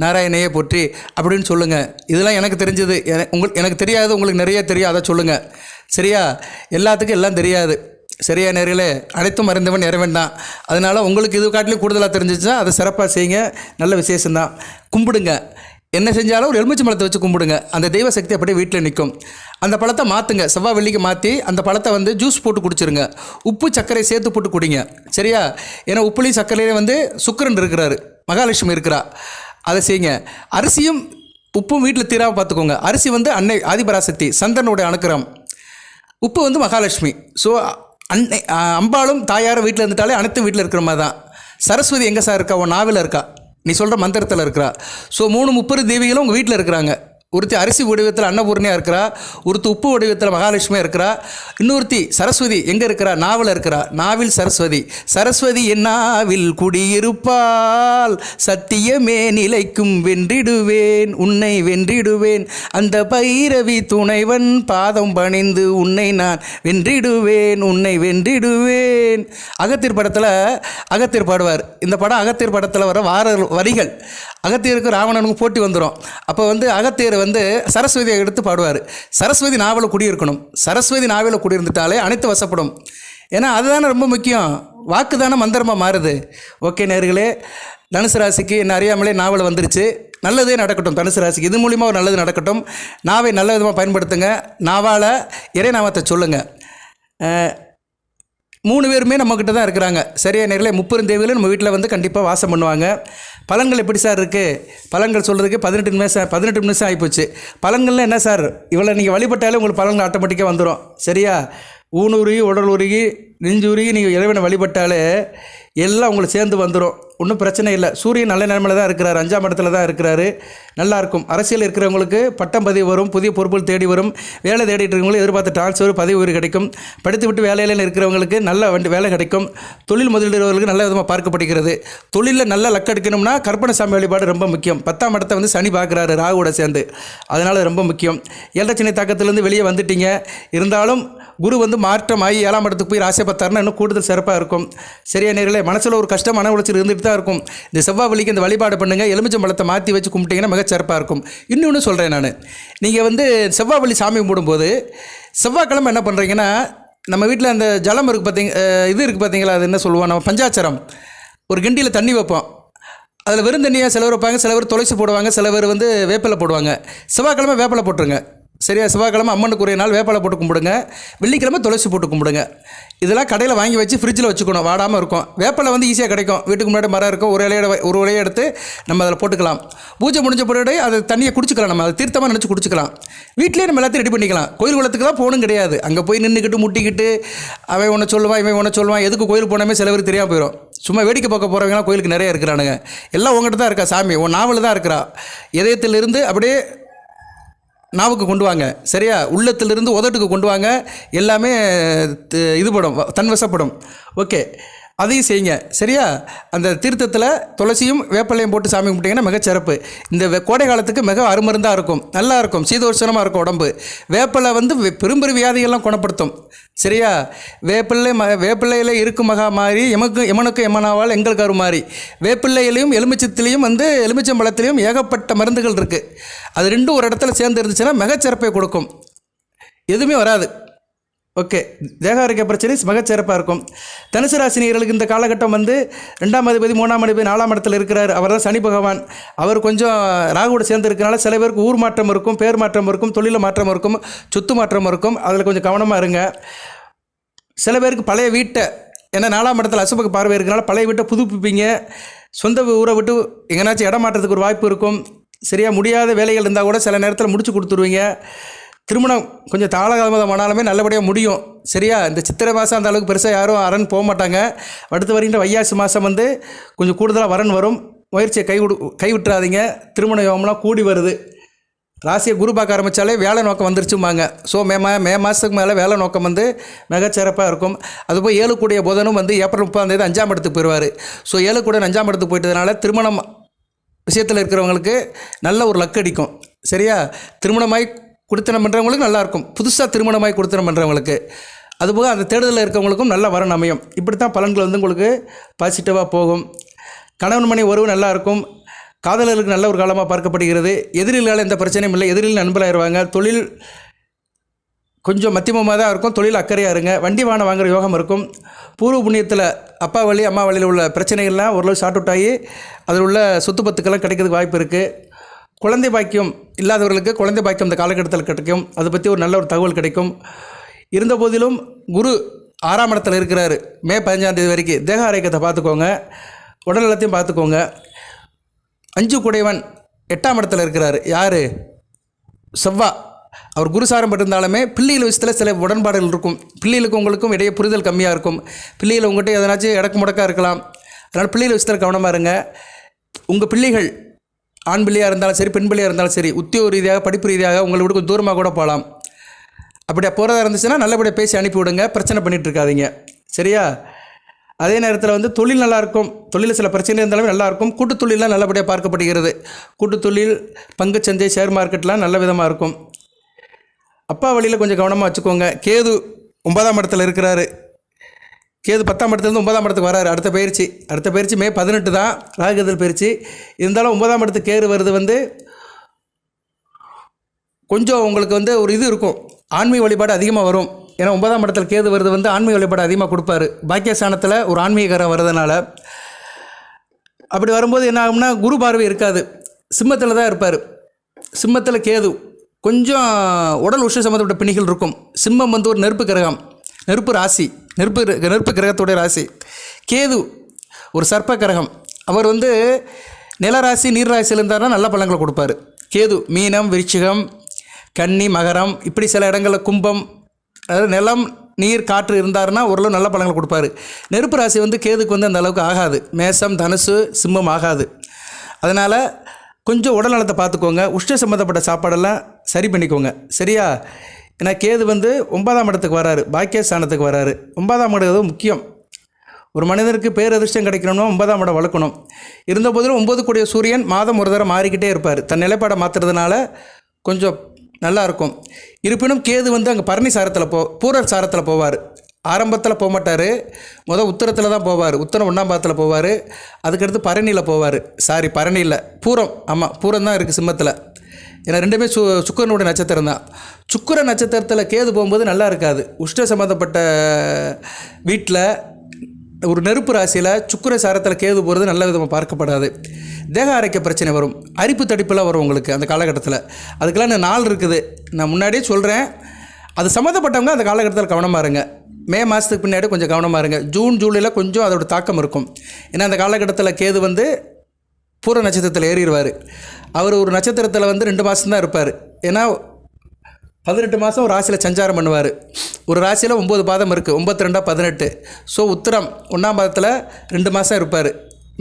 நாராயணையை போற்றி அப்படின்னு சொல்லுங்கள். இதெல்லாம் எனக்கு தெரிஞ்சது. எனக்கு தெரியாது, உங்களுக்கு நிறைய தெரியும், அதை சொல்லுங்கள். சரியா? எல்லாத்துக்கும் எல்லாம் தெரியாது. சரியா நேர்களே? அனைத்தும் அறிந்தவன் இறைவன் தான். அதனால் உங்களுக்கு இது காட்டிலும் கூடுதலாக தெரிஞ்சிச்சுன்னா அதை சிறப்பாக செய்யுங்க. நல்ல விசேஷம்தான். கும்பிடுங்க. என்ன செஞ்சாலும் ஒரு எலுமிச்சை பழத்தை வச்சு கும்பிடுங்க. அந்த தெய்வ சக்தி அப்படியே வீட்டில் நிற்கும். அந்த பழத்தை மாற்றுங்க, செவ்வாய் வெள்ளிக்கு மாற்றி அந்த பழத்தை வந்து ஜூஸ் போட்டு குடிச்சிருங்க. உப்பு சர்க்கரை சேர்த்து போட்டு குடிங்க. சரியா? ஏன்னா உப்புலையும் சர்க்கரையிலே வந்து சுக்கிரன் இருக்கிறாரு, மகாலட்சுமி இருக்கிறா. அதை செய்யுங்க. அரிசியும் உப்பும் வீட்டில் தீராமல் பார்த்துக்கோங்க. அரிசி வந்து அன்னை ஆதிபராசக்தி, சந்திரனுடைய அனுக்கிரகம். உப்பு வந்து மகாலட்சுமி. ஸோ அன்னை அம்பாளும் தாயாரும் வீட்டில் இருந்துட்டாலே அனைத்தும் வீட்டில் இருக்கிற மாதிரி தான். சரஸ்வதி எங்கே சார் இருக்கா? உன் நாவில் இருக்கா, நீ சொல்கிற மந்திரத்தில் இருக்கிறா. ஸோ 3 முப்பெரும் தேவிகளும் உங்கள் வீட்டில் இருக்கிறாங்க. ஒருத்தி அரிசி வடிவத்தில் அன்னபூர்ணியாக இருக்கிறா, ஒருத்தி உப்பு வடிவத்தில் மகாலட்சுமியாக இருக்கிறா, இன்னொருத்தி சரஸ்வதி எங்கே இருக்கிறா? நாவில் இருக்கிறா. நாவில் சரஸ்வதி. சரஸ்வதி என் நாவில் குடியிருப்பால் சத்தியமே நிலைக்கும், வென்றிடுவேன் உன்னை வென்றிடுவேன், அந்த பைரவி துணைவன் பாதம் பணிந்து உன்னை நான் வென்றிடுவேன் உன்னை வென்றிடுவேன். அகத்தியர் படத்தில் அகத்தியர் பாடுவார். இந்த படம் அகத்தியர் படத்தில் வர வரிகள் அகத்தியருக்கு ராவணனுக்கும் போட்டி வந்துடும். அப்போ வந்து அகத்தியர் வந்து சரஸ்வதியை எடுத்து பாடுவார். சரஸ்வதி நாவலை குடியிருக்கணும். சரஸ்வதி நாவலை குடியிருந்துட்டாலே அனைத்து வசப்படும். ஏன்னா அதுதானே ரொம்ப முக்கியம். வாக்கு தானே மந்திரமாக மாறுது. ஓகே நேர்களே, தனுசு ராசிக்கு என்ன அறியாமலே நாவல் வந்துருச்சு. நல்லதே நடக்கட்டும் தனுசு ராசிக்கு. இது மூலிமா ஒரு நல்லது நடக்கட்டும். நாவை நல்ல விதமாக பயன்படுத்துங்க. நாவால் இறை நாமத்தை சொல்லுங்கள். 3 பேருமே நம்மக்கிட்ட தான் இருக்கிறாங்க. சரியா நேர்களே? 30 தேவிகளும் நம்ம வீட்டில் வந்து கண்டிப்பாக வாசம் பண்ணுவாங்க. பழங்கள் எப்படி சார் இருக்குது? பழங்கள் சொல்கிறதுக்கு 18 நிமிஷம் ஆகிப்போச்சு. பழங்கள்லாம் என்ன சார், இவ்வளோ நீங்கள் வழிபட்டாலே உங்களுக்கு பழங்கள் ஆட்டோமேட்டிக்காக வந்துடும். சரியா? ஊனுருகி உடல் உருகி நெஞ்சுருகி நீங்கள் இறைவனை வழிபட்டாலே எல்லாம் உங்களுக்கு சேர்ந்து வந்துடும். ஒன்றும் பிரச்சனை இல்லை. சூரியன் நல்ல நிலைமையில் தான் இருக்கிறார், 5ஆம் இடத்துல தான் இருக்கிறாரு. நல்லாயிருக்கும். அரசியல் இருக்கிறவங்களுக்கு பட்டம் பதவி வரும், புதிய பொறுப்புகள் தேடி வரும். வேலை தேடிட்டு இருக்கிறவங்களுக்கு எதிர்பார்த்த ட்ரான்ஸ்ஃபர் பதவி உயர்வு கிடைக்கும். படித்து விட்டு வேலையில் இருக்கிறவங்களுக்கு நல்ல வேலை கிடைக்கும். தொழில் முதலீடுகளுக்கு நல்ல விதமாக பார்க்கப்படுகிறது. தொழிலில் நல்ல லக் எடுக்கணும்னா கற்பனசாமி வழிபாடு ரொம்ப முக்கியம். 10ஆம் இடத்தை வந்து சனி பார்க்குறாரு ராகுவோட சேர்ந்து. அதனால் ரொம்ப முக்கியம். ஏழரை தாக்கத்திலேருந்து வெளியே வந்துட்டீங்க. இருந்தாலும் குரு வந்து மாற்றமாகி 7ஆம் இடத்துக்கு போய் ராசியை பார்த்தாருன்னா இன்னும் கூடுதல் சிறப்பாக இருக்கும். சரியா நேர்களே? மனசில் ஒரு கஷ்டம், மன உளைச்சல் இருந்துட்டு தான் இருக்கும். இந்த செவ்வாய் வெள்ளிக்கு இந்த வழிபாடு பண்ணுங்கள். எலுமிச்சம் பழத்தை மாற்றி வச்சு கும்பிட்டிங்கன்னா மிக சிறப்பாக இருக்கும். இன்னொன்று சொல்கிறேன் நான், நீங்கள் வந்து செவ்வாய் வெள்ளி சாமி கும்பிடும்போது செவ்வாய்க்கிழமை என்ன பண்ணுறீங்கன்னா, நம்ம வீட்டில் அந்த ஜலம் இருக்குது பார்த்தீங்க, இது இருக்குது பார்த்தீங்களா, அது என்ன சொல்லுவோம், நம்ம பஞ்சாச்சரம் ஒரு கிண்டியில் தண்ணி வைப்போம். அதில் வெறும் தண்ணியாக சிலவர் வைப்பாங்க, சிலவர் துளசி போடுவாங்க, சிலவர் வந்து வேப்பிலை போடுவாங்க. செவ்வாய்க்கிழமை வேப்பிலை போட்டுருங்க. சரியா? செவ்வாய்க்கிழமை அம்மனுக்குரிய நாள் வேப்பலை போட்டு கும்பிடுங்க. வெள்ளிக்கிழமை துளசி போட்டு கும்பிடுங்க. இதெல்லாம் கடையில் வாங்கி வச்சு ஃப்ரிட்ஜில் வச்சுக்கணும், வாடாமல் இருக்கும். வேப்பலை வந்து ஈஸியாக கிடைக்கும், வீட்டுக்கு முன்னாடி மரம் இருக்கும். ஒரு இலையை எடுத்து நம்ம அதில் போட்டுக்கலாம். பூஜை முடிஞ்ச பின்னாடி அதை தண்ணியை குடிச்சிக்கலாம், நம்ம அதை தீர்த்தமாக நினச்சி குடிச்சிக்கலாம். வீட்டிலேயே நம்ம எல்லாத்தையும் ரெடி பண்ணிக்கலாம். கோயில் குளத்துக்கு தான் போகணும் கிடையாது. அங்கே போய் நின்றுக்கிட்டு முட்டிக்கிட்டு அவன் ஒன்று சொல்லுவான், இவன் ஒன்று சொல்லுவான். எதுக்கு கோயில் போனாமே சில பேர் தெரியாமல் போயிடும். சும்மா வேடிக்கை பார்க்க போகிறவங்களாம் கோயிலுக்கு நிறைய இருக்கிறானுங்க. எல்லாம் உங்கள்கிட்ட தான் இருக்கா சாமி, உன் நாவல் தான் இருக்கிறா. இதயத்திலிருந்து அப்படியே நாவுக்கு கொண்டு வாங்க, சரியா? உள்ளத்திலிருந்து உதட்டுக்கு கொண்டு வாங்க. எல்லாமே இதுபடும், தன்வசப்படும். ஓகே, அதையும் செய்யுங்க, சரியா? அந்த தீர்த்தத்தில் துளசியும் வேப்பலையும் போட்டு சாமி கும்பிட்டிங்கன்னா மிகச்சிறப்பு. இந்த கோடை காலத்துக்கு மிக அருமருந்தாக இருக்கும், நல்லா இருக்கும், சீதோஷணமாக இருக்கும் உடம்பு. வேப்பலை வந்து பெரும்பெரும் வியாதிகள்லாம் குணப்படுத்தும், சரியா? வேப்பிள்ளையில் இருக்கும் மகா மாதிரி எமனுக்கு எமனாவால் எங்களுக்கு அரு மாதிரி. வேப்பிள்ளையிலையும் எலுமிச்சத்திலையும் வந்து எலுமிச்சம்பழத்திலையும் ஏகப்பட்ட மருந்துகள் இருக்குது. அது ரெண்டும் ஒரு இடத்துல சேர்ந்து இருந்துச்சுன்னா மிகச்சிறப்பை கொடுக்கும், எதுவுமே வராது. ஓகே, தேக ஆரோக்கிய பிரச்சனை மிகச்சிறப்பாக இருக்கும். தனுசு ராசினியர்களுக்கு இந்த காலகட்டம் வந்து 2ஆம் அதிபதி 3ஆம் அதிபதி 4ஆம் இடத்துல இருக்கிறார். அவர் தான் சனி பகவான். அவர் கொஞ்சம் ராகுவோடு சேர்ந்து இருக்கிறனால சில பேருக்கு ஊர் மாற்றம் இருக்கும், பேர் மாற்றம் இருக்கும், தொழில் மாற்றம் இருக்கும், சொத்து மாற்றம் இருக்கும். அதில் கொஞ்சம் கவனமாக இருங்க. சில பேருக்கு பழைய வீட்டை, ஏன்னா 4ஆம் இடத்துல அசுபக பார்வை இருக்கிறனால பழைய வீட்டை புதுப்பிப்பீங்க. சொந்த ஊரை விட்டு எங்கேனாச்சும் இடம் மாற்றத்துக்கு ஒரு வாய்ப்பு இருக்கும், சரியா? முடியாத வேலைகள் இருந்தால் கூட சில நேரத்தில் முடிச்சு கொடுத்துருவீங்க. திருமணம் கொஞ்சம் தாளகாலமானாலுமே நல்லபடியாக முடியும், சரியா? இந்த சித்திரை மாதம் அந்த அளவுக்கு பெருசாக யாரும் வரன் போக மாட்டாங்க. அடுத்து வருகின்ற வைகாசி மாதம் வந்து கொஞ்சம் கூடுதலாக வரன் வரும். முயற்சியை கைவிட்டுறாதீங்க. திருமண யோகம்லாம் கூடி வருது. ராசியை குரு பார்க்க ஆரம்பித்தாலே வேலை நோக்கம் வந்துருச்சும்பாங்க. ஸோ மே மாதத்துக்கு மேலே வேலை நோக்கம் வந்து மிகச்சிறப்பாக இருக்கும். அதுபோல் 7 கூடிய புதனும் வந்து ஏப்ரல் 30ஆம் 5ஆம் இடத்துக்கு போயிடுவார். ஸோ 7 கூட 5ஆம் இடத்துக்கு போயிட்டதுனால திருமணம் விஷயத்தில் இருக்கிறவங்களுக்கு நல்ல ஒரு லக் அடிக்கும், சரியா? திருமணமாய் கொடுத்தனம் பண்ணுறவங்களுக்கு நல்லாயிருக்கும், புதுசாக திருமணமாய் கொடுத்தனம் பண்ணுறவங்களுக்கு. அதுபோக அந்த தேடுதலில் இருக்கவங்களுக்கும் நல்ல வரன் அமையும். இப்படி தான் பலன்கள் வந்து உங்களுக்கு பாசிட்டிவாக போகும். கணவன் மணி உறவு நல்லாயிருக்கும். காதலர்களுக்கு நல்ல ஒரு காலமாக பார்க்கப்படுகிறது. எதிரிகளால் எந்த பிரச்சனையும் இல்லை, எதிரில் நண்பராகிடுவாங்க. தொழில் கொஞ்சம் மத்தியமமாக தான் இருக்கும், தொழில் அக்கறையாக இருங்க. வண்டி வாகனம் வாங்குகிற யோகம் இருக்கும். பூர்வ புண்ணியத்தில் அப்பா வழி அம்மா வழியில் உள்ள பிரச்சனைகள்லாம் ஓரளவு ஷார்ட் அவுட் ஆகி அதில் உள்ள சொத்து பத்துக்கெல்லாம் கிடைக்கிறதுக்கு வாய்ப்பு இருக்குது. குழந்தை பாக்கியம் இல்லாதவர்களுக்கு குழந்தை பாக்கியம் இந்த காலகட்டத்தில் கிடைக்கும். அதை பற்றி ஒரு நல்ல ஒரு தகவல் கிடைக்கும். இருந்த போதிலும் குரு 6ஆம் இடத்துல இருக்கிறாரு மே 15ஆம் தேதி வரைக்கும். தேக ஆரோக்கியத்தை பார்த்துக்கோங்க, உடல் நலத்தையும் பார்த்துக்கோங்க. 5 குடைவன் 8ஆம் இடத்துல இருக்கிறார். யார்? செவ்வாய். அவர் குருசாரம் பட்டிருந்தாலுமே பிள்ளைகள் விஷயத்தில் சில உடன்பாடுகள் இருக்கும். பிள்ளைகளுக்கு உங்களுக்கும் இடையே புரிதல் கம்மியாக இருக்கும். பிள்ளைகள் உங்கள்கிட்ட எதனாச்சும் இடக்கு முடக்காக இருக்கலாம். அதனால் பிள்ளைகள் விஷயத்தில் கவனமாக இருங்க. உங்கள் பிள்ளைகள் ஆண் பிள்ளையாக இருந்தாலும் சரி, பெண் பிள்ளையாக இருந்தாலும் சரி, உத்தியோக ரீதியாக படிப்பு ரீதியாக உங்களை விட கொஞ்சம் தூரமாக கூட போகலாம். அப்படியே போகிறதா இருந்துச்சுன்னா நல்லபடியாக பேசி அனுப்பி விடுங்க, பிரச்சனை பண்ணிகிட்டு இருக்காதீங்க, சரியா? அதே நேரத்தில் வந்து தொழில் நல்லாயிருக்கும். தொழிலில் சில பிரச்சனை இருந்தாலும் நல்லாயிருக்கும். கூட்டு தொழிலெலாம் நல்லபடியாக பார்க்கப்படுகிறது. கூட்டு தொழில், பங்குச்சந்தை, ஷேர் மார்க்கெட்லாம் நல்ல விதமாக இருக்கும். அப்பா வழியில் கொஞ்சம் கவனமாக வச்சுக்கோங்க. கேது 9ஆம் இடத்துல இருக்கிறாரு. கேது 10ஆம் இடத்துலேருந்து 9ஆம் இடத்துக்கு வராரு. அடுத்த பயிற்சி மே 18 தான் ராகுகேது பயிற்சி. இருந்தாலும் 9ஆம் இடத்துக்கு கேது வருது வந்து கொஞ்சம் உங்களுக்கு வந்து ஒரு இது இருக்கும், ஆன்மீக வழிபாடு அதிகமாக வரும். ஏன்னா 9ஆம் இடத்துல கேது வருது வந்து ஆன்மீக வழிபாடு அதிகமாக கொடுப்பாரு. பாக்கியஸ்தானத்தில் ஒரு ஆன்மீகரம் வர்றதுனால அப்படி வரும்போது என்ன ஆகும்னா குரு பார்வை இருக்காது, சிம்மத்தில் தான் இருப்பார். சிம்மத்தில் கேது கொஞ்சம் உடல் உஷ்ண சம்மந்தப்பட்ட பிணிகள் இருக்கும். சிம்மம் வந்து ஒரு நெருப்பு கிரகம், நெருப்பு ராசி, நெருப்பு கிரகத்துடைய ராசி. கேது ஒரு சர்ப்ப கிரகம். அவர் வந்து நிலராசி நீர் ராசியில் இருந்தார்னா நல்ல பலன்களை கொடுப்பார். கேது மீனம், விருச்சிகம், கன்னி, மகரம், இப்படி சில இடங்களில் கும்பம், அதாவது நிலம், நீர், காற்று இருந்தாருன்னா ஓரளவு நல்ல பலன்களை கொடுப்பாரு. நெருப்பு ராசி வந்து கேதுக்கு வந்து அந்த அளவுக்கு ஆகாது. மேசம், தனுசு, சிம்மம் ஆகாது. அதனால் கொஞ்சம் உடல் நலத்தை பார்த்துக்கோங்க. உஷ்ண சம்மந்தப்பட்ட சாப்பாடெல்லாம் சரி பண்ணிக்கோங்க, சரியா? ஏன்னா கேது வந்து 9ஆம் இடத்துக்கு வராரு, பாக்கியஸ்தானத்துக்கு வராரு. 9ஆம் இடம் முக்கியம். ஒரு மனிதனுக்கு பேரதிர்ஷ்டம் கிடைக்கணும்னா 9ஆம் இடம் வளர்க்கணும். இருந்த போதிலும் 9 கூடிய சூரியன் மாதம் ஒரு தடவை மாறிக்கிட்டே இருப்பார். தன் நிலைப்பாடை மாற்றுறதுனால கொஞ்சம் நல்லாயிருக்கும். இருப்பினும் கேது வந்து அங்கே பரணி சாரத்தில் பூரர் சாரத்தில் போவார். ஆரம்பத்தில் போக மாட்டார், உத்தரத்தில் தான் போவார். உத்தரம் 1ஆம் பாதத்தில் போவார். அதுக்கடுத்து பரணியில் போவார். பரணியில் பூரம், ஆமாம் பூரம் தான் இருக்குது சிம்மத்தில். ஏன்னா ரெண்டுமே சுக்கிரனுடைய நட்சத்திரம் தான். சுக்கிர நட்சத்திரத்தில் கேது போகும்போது நல்லா இருக்காது. உஷ்ண சம்மந்தப்பட்ட வீட்டில் ஒரு நெருப்பு ராசியில் சுக்கிர சாரத்தில் கேது போகிறது நல்ல விதமாக பார்க்கப்படாது. தேக ஆரோக்கிய பிரச்சனை வரும், அரிப்பு தடிப்பெல்லாம் வரும் உங்களுக்கு அந்த காலகட்டத்தில். அதுக்கெல்லாம் இன்னும் நாள் இருக்குது, நான் முன்னாடியே சொல்கிறேன். அது சம்மந்தப்பட்டவங்க அந்த காலகட்டத்தில் கவனமாக இருங்க. மே மாதத்துக்கு பின்னாடி கொஞ்சம் கவனமாக இருங்க. ஜூன் ஜூலையில் கொஞ்சம் அதோட தாக்கம் இருக்கும். ஏன்னா அந்த காலகட்டத்தில் கேது வந்து பூர நட்சத்திரத்தில் ஏறிடுவார். அவர் ஒரு நட்சத்திரத்தில் வந்து 2 மாதம் தான் இருப்பார். ஏன்னா 18 மாதம் ஒரு ராசியில் சஞ்சாரம் பண்ணுவார். ஒரு ராசியில் 9 பாதம் இருக்குது, 9 2 18. ஸோ உத்திரம் 1ஆம் பாதத்தில் 2 மாதம் இருப்பார்.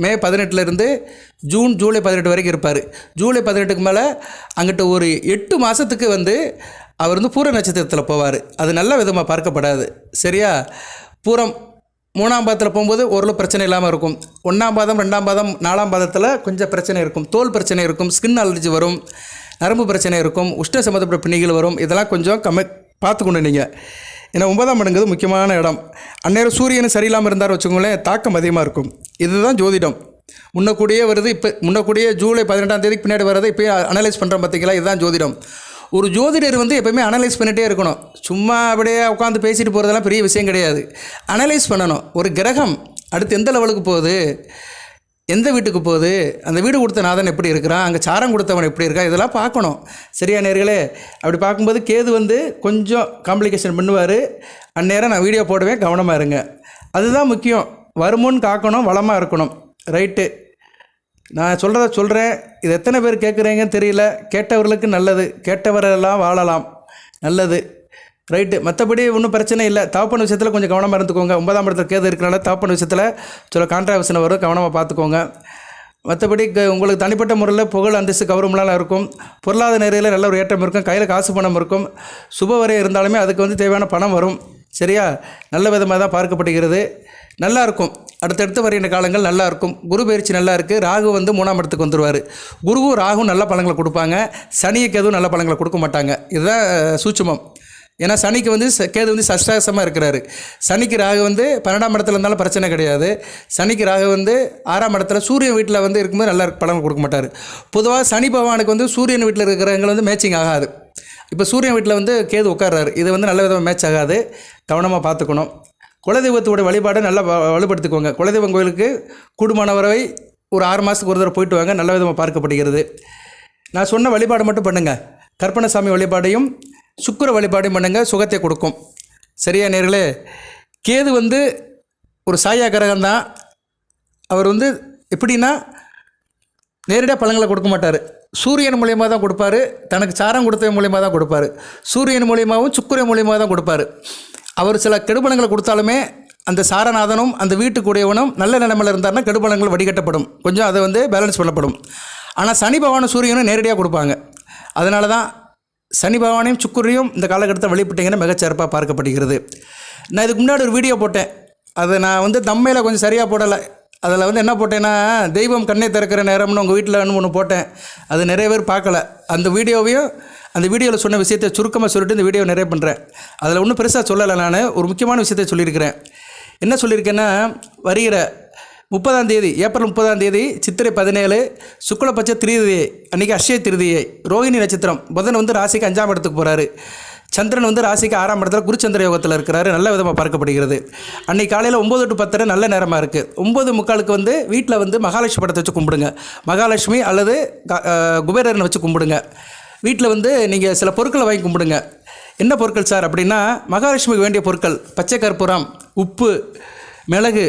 மே 18லேருந்து ஜூலை 18 வரைக்கும் இருப்பார். ஜூலை 18க்கு மேலே அங்கிட்ட ஒரு 8 மாதத்துக்கு வந்து அவர் வந்து பூர நட்சத்திரத்தில் போவார். அது நல்ல விதமாக பார்க்கப்படாது. சரியா? பூரம் 3ஆம் பாதத்தில் போகும்போது ஓரளவு பிரச்சனை இல்லாமல் இருக்கும். 1ஆம் பாதம் 2ஆம் பாதம் 4ஆம் பாதத்தில் கொஞ்சம் பிரச்சனை இருக்கும். தோல் பிரச்சனை இருக்கும், ஸ்கின் அலர்ஜி வரும், நரம்பு பிரச்சனை இருக்கும், உஷ்ண சம்மந்தப்பட்ட பிணிகள் வரும். இதெல்லாம் கொஞ்சம் பார்த்துக்கணும் நீங்கள். ஏன்னா 9ஆம் இடங்கிறது முக்கியமான இடம். அந்நேரம் சூரியன் சரியில்லாமல் இருந்தார் வச்சுக்கோங்களேன், தாக்கம் அதிகமாக இருக்கும். இதுதான் ஜோதிடம். முன்னக்கூடியே வருது. இப்போ முன்னக்கூடியே ஜூலை 18ஆம் தேதிக்கு பின்னாடி வர்றது இப்போயே அனலைஸ் பண்ணுறோம் பார்த்தீங்களா? இதுதான் ஜோதிடம். ஒரு ஜோதிடர் வந்து எப்போயுமே அனலைஸ் பண்ணிகிட்டே இருக்கணும். சும்மா அப்படியே உட்காந்து பேசிட்டு போகிறதெல்லாம் பெரிய விஷயம் கிடையாது. அனலைஸ் பண்ணணும். ஒரு கிரகம் அடுத்து எந்த லெவலுக்கு போகுது, எந்த வீட்டுக்கு போகுது, அந்த வீடு கொடுத்த நாதன் எப்படி இருக்கிறான், அங்கே சாரம் கொடுத்தவன் எப்படி இருக்கான், இதெல்லாம் பார்க்கணும். சரியா நேர்களே? அப்படி பார்க்கும்போது கேது வந்து கொஞ்சம் காம்ப்ளிகேஷன் பண்ணுவார். அந்நேரம் நான் வீடியோ போடுவேன், கவனமாக இருங்க. அதுதான் முக்கியம். வருமுன்னு காக்கணும், வளமாக இருக்கணும். ரைட்டு, நான் சொல்கிறேன். இது எத்தனை பேர் கேட்குறீங்கன்னு தெரியல. கேட்டவர்களுக்கு நல்லது, கேட்டவரெல்லாம் வாழலாம், நல்லது. ரைட்டு, மற்றபடி ஒன்றும் பிரச்சனை இல்லை. தகப்பன் விஷயத்தில் கொஞ்சம் கவனமாக இருந்துக்கோங்க. 9ஆம் இடத்துல கேது இருக்கிறனால தகப்பன் விஷயத்தில் சில கான்ட்ராவர்ஷன் வரும், கவனமாக பார்த்துக்கோங்க. மற்றபடி உங்களுக்கு தனிப்பட்ட முறையில் புகழ் அந்தஸ்து கௌரவம்லாம் இருக்கும். பொருளாதார நிலையில் நல்ல ஒரு ஏற்றம் இருக்கும். கையில் காசு பணம் இருக்கும். சுபவரை இருந்தாலுமே அதுக்கு வந்து தேவையான பணம் வரும். சரியா? நல்ல விதமாக தான் பார்க்கப்படுகிறது. நல்லா இருக்கும். அடுத்தடுத்து வருகின்ற காலங்கள் நல்லா இருக்கும். குரு பயிற்சி நல்லா இருக்குது. ராகு வந்து 3ஆம் இடத்துக்கு வந்துடுவார். குருவும் ராகும் நல்ல பலன்களை கொடுப்பாங்க. சனிக்கு எதுவும் நல்ல பலன்களை கொடுக்க மாட்டாங்க. இதுதான் சூட்சுமம். ஏன்னா சனிக்கு வந்து கேது வந்து சஷ்டாசமாக இருக்கிறாரு. சனிக்கு ராகு வந்து 12ஆம் இடத்துல இருந்தாலும் பிரச்சனை கிடையாது. சனிக்கு ராகு வந்து 6ஆம் இடத்துல சூரியன் வீட்டில் வந்து இருக்கும்போது நல்ல பலன் கொடுக்க மாட்டார். பொதுவாக சனி பகவானுக்கு வந்து சூரியன் வீட்டில் இருக்கிறவங்க வந்து மேட்சிங் ஆகாது. இப்போ சூரியன் வீட்டில் வந்து கேது உட்கார்றாரு. இது வந்து நல்ல விதமாக மேட்ச் ஆகாது. கவனமாக பார்த்துக்கணும். குலதெய்வத்தோட வழிபாடை நல்லா வலுப்படுத்திக்கோங்க. குலதெய்வம் கோயிலுக்கு கூடுமான வரை ஒரு 6 மாதத்துக்கு ஒரு தடவை போயிட்டு வாங்க. நல்ல விதமாக பார்க்கப்படுகிறது. நான் சொன்ன வழிபாடு மட்டும் பண்ணுங்கள். கற்பனசாமி வழிபாடையும் சுக்கிர வழிபாடையும் பண்ணுங்கள், சுகத்தை கொடுக்கும். சரியா நேர்களே? கேது வந்து ஒரு சாயா கிரகம் தான். அவர் வந்து எப்படின்னா நேரடியாக பழங்களை கொடுக்க மாட்டார். சூரியன் மூலியமாக தான் கொடுப்பாரு. தனக்கு சாரம் கொடுத்த மூலியமாக தான் கொடுப்பாரு. சூரியன் மூலியமாகவும் சுக்கிர மூலியமாக தான் கொடுப்பாரு. அவர் சில கெடுபலங்களை கொடுத்தாலுமே அந்த சாரநாதனும் அந்த வீட்டுக்குடையவனும் நல்ல நிலைமையில் இருந்தார்னா கெடுபலங்கள் வடிகட்டப்படும். கொஞ்சம் அதை வந்து பேலன்ஸ் பண்ணப்படும். ஆனால் சனி பகவானும் சூரியனும் நேரடியாக கொடுப்பாங்க. அதனால தான் சனி பகவானையும் சுக்கிரையும் இந்த காலகட்டத்தில் வழிபட்டீங்கன்னா மிகச்சிறப்பாக பார்க்கப்படுகிறது. நான் இதுக்கு முன்னாடி ஒரு வீடியோ போட்டேன். அதை நான் வந்து தம்மையில் கொஞ்சம் சரியாக போடலை. அதில் வந்து என்ன போட்டேன்னா, தெய்வம் கண்ணை திறக்கிற நேரம்னு உங்கள் வீட்டில் ஒன்று போட்டேன். அது நிறைய பேர் பார்க்கல. அந்த வீடியோவில் சொன்ன விஷயத்தை சுருக்கமாக சொல்லிட்டு இந்த வீடியோ நிறைய பண்ணுறேன். அதில் ஒன்றும் பெருசாக சொல்லலை. நான் ஒரு முக்கியமான விஷயத்தை சொல்லியிருக்கிறேன். என்ன சொல்லியிருக்கேன்னா, வருகிற 30ஆம் தேதி, ஏப்ரல் 30ஆம் தேதி சித்திரை 17 சுக்லபட்ச திருதியை அன்றைக்கி அக்ஷய திருதியை, ரோஹிணி நட்சத்திரம். புதன் வந்து ராசிக்கு 5ஆம் இடத்துக்கு போகிறாரு. சந்திரன் வந்து ராசிக்கு 6ஆம் இடத்துல குருச்சந்திர யோகத்தில் இருக்கிறாரு. நல்ல விதமாக பார்க்கப்படுகிறது. அன்றைக்கி காலையில் 9 to 10 நல்ல நேரமாக இருக்குது. 9:45 வந்து வீட்டில் வந்து மகாலட்சுமி படத்தை வச்சு கும்பிடுங்க. மகாலட்சுமி அல்லது குபேரனை வச்சு கும்பிடுங்க. வீட்டில் வந்து நீங்கள் சில பொருட்களை வாங்கி கும்பிடுங்க. என்ன பொருட்கள் சார் அப்படின்னா, மகாலட்சுமிக்கு வேண்டிய பொருட்கள் பச்சை கற்பூரம், உப்பு, மிளகு,